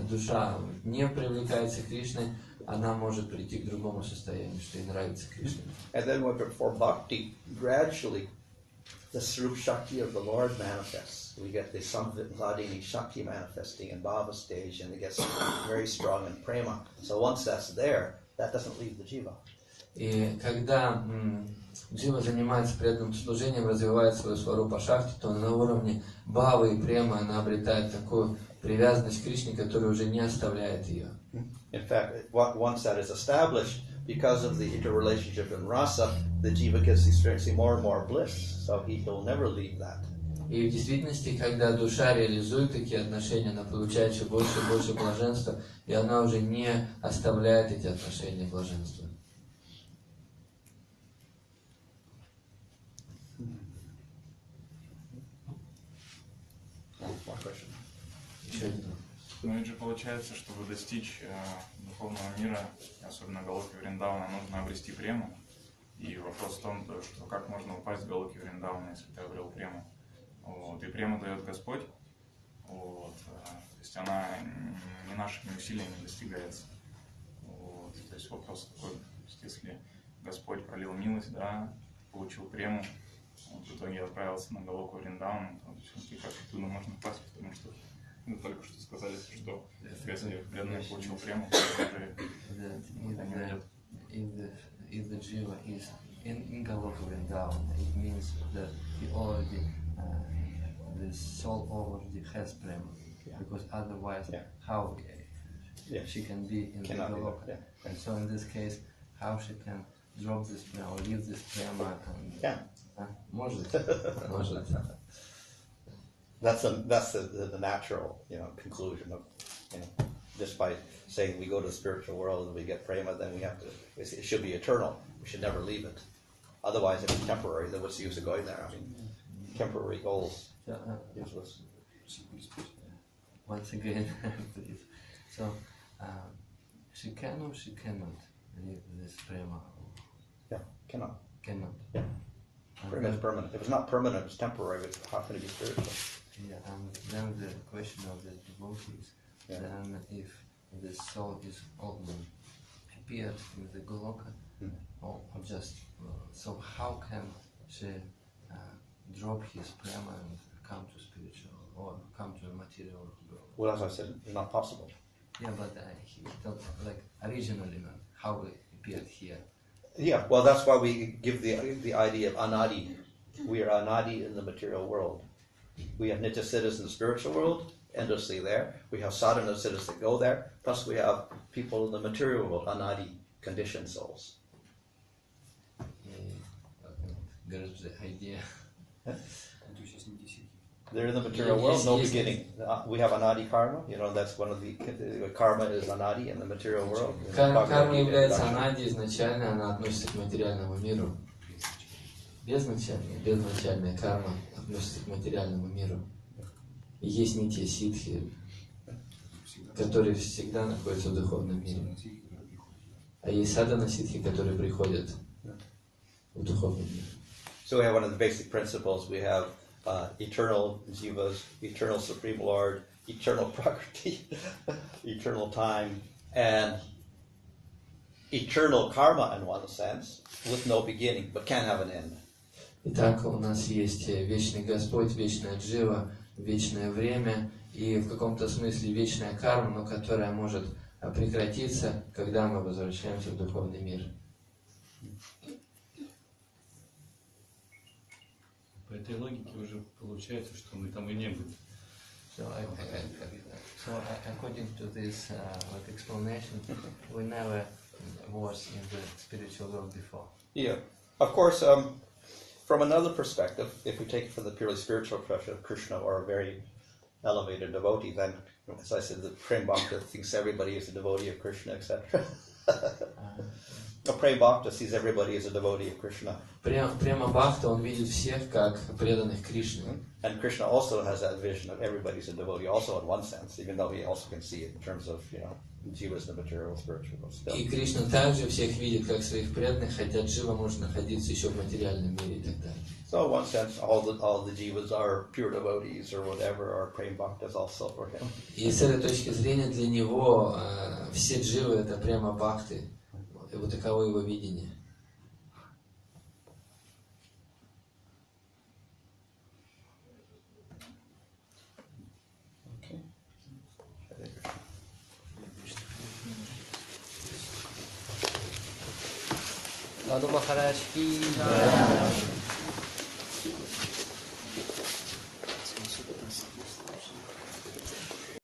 душа не привлекается Кришной, она может прийти к другому состоянию, что ей нравится Кришна. And then when we perform bhakti, gradually the Swarup Shakti of the Lord manifests. We get the Samvadini Shakti manifesting in Bhava stage, and it gets very strong in prema. So once that's there, that doesn't leave the jiva. И когда джива занимается преданным служением, развивает свою сварупа шакти, то на уровне бхавы и према она обретает такую привязанность к Кришне, которая уже не оставляет ее. In fact, once that is established, because of the interrelationship in rasa, the jiva gets experiencing more and more bliss, so he'll never leave that. И в действительности, когда душа реализует такие отношения, она получает все больше и больше блаженства, и она уже не оставляет эти отношения блаженства. Еще один. Ну, это же получается, чтобы достичь духовного мира, особенно Галоки Вриндавана, нужно обрести прему. И вопрос в том, что как можно упасть в Галоки Вриндавана, если ты обрел прему. Вот. И прему дает Господь. Вот. То есть она не нашими усилиями достигается. Вот. То есть вопрос такой, если Господь пролил милость, да, получил прему, вот, в итоге отправился на Галоку Вриндавана, то все-таки как оттуда можно упасть, потому что только что сказали, что если преданный получил прему, то уже не идет. If the jiva is in Galoka Vrindavana, it means that he already the soul already has prema, because otherwise, how she can be in Cannot the be, Goloka? And so in this case, how she can drop this prema or leave this prema? Может. That's the natural, conclusion of, just by saying we go to the spiritual world and we get prema, then we have to. It should be eternal. We should never leave it. Otherwise, if it's temporary, then what's the use of going there? I mean, temporary goals, useless. Once again, please. So, she can or she cannot leave this prema? Yeah, cannot. Cannot. Yeah. Prema is permanent. If it's not permanent, it's temporary. But how can it be spiritual? Yeah, and then the question of the devotees. Then, if the soul is appeared in the Goloka, or just so, how can she drop his prema and come to spiritual or come to the material world? Well, as I said, it's not possible. Yeah, but he thought, like originally, how it appeared here. Yeah, well, that's why we give the idea of anadi. We are anadi in the material world. We have nitya siddhas in the spiritual world, endlessly there. We have sadhana siddhas that go there. Plus, we have people in the material world, anadi, conditioned souls. There's the idea. They're in the material world, no beginning. We have anadi karma. That's one of the karma is anadi in the material world. Карма является анади изначально, она относится к материальному миру. Безначальная карма относится к материальному миру. И есть нитья ситхи, которые всегда находятся в духовном мире. А есть садхана ситхи, которые приходят в духовный мир. So we have one of the basic principles. We have eternal jivas, eternal Supreme Lord, eternal prakriti, eternal time, and eternal karma in one sense, with no beginning, but can have an end. Итак, у нас есть вечный Господь, вечная джива, вечное время и в каком-то смысле вечная карма, но которая может прекратиться, когда мы возвращаемся в духовный мир. По этой логике уже получается, что мы там и не были. So according to this explanation, we never was in the spiritual world before. Yeah, of course. From another perspective, if we take it from the purely spiritual perspective of Krishna or a very elevated devotee, then, as I said, the Prem Bhakta thinks everybody is a devotee of Krishna, etc. Prem Bhakta sees everybody as a devotee of Krishna. Према Бхакта, он видит всех как преданных Кришне. And Krishna also has that vision of everybody's a devotee, also in one sense, even though he also can see it in terms of, jivas in the material, spiritual. Still. И Кришна также всех видит как своих преданных, хотя джива может находиться еще в материальном мире и так далее. So in one sense, all the jivas are pure devotees or whatever, or Prem Bhaktas also for him. И с этой точки зрения для него все дживы это прямо бхакты. И вот таково его видение. Bhanu Maharaj ki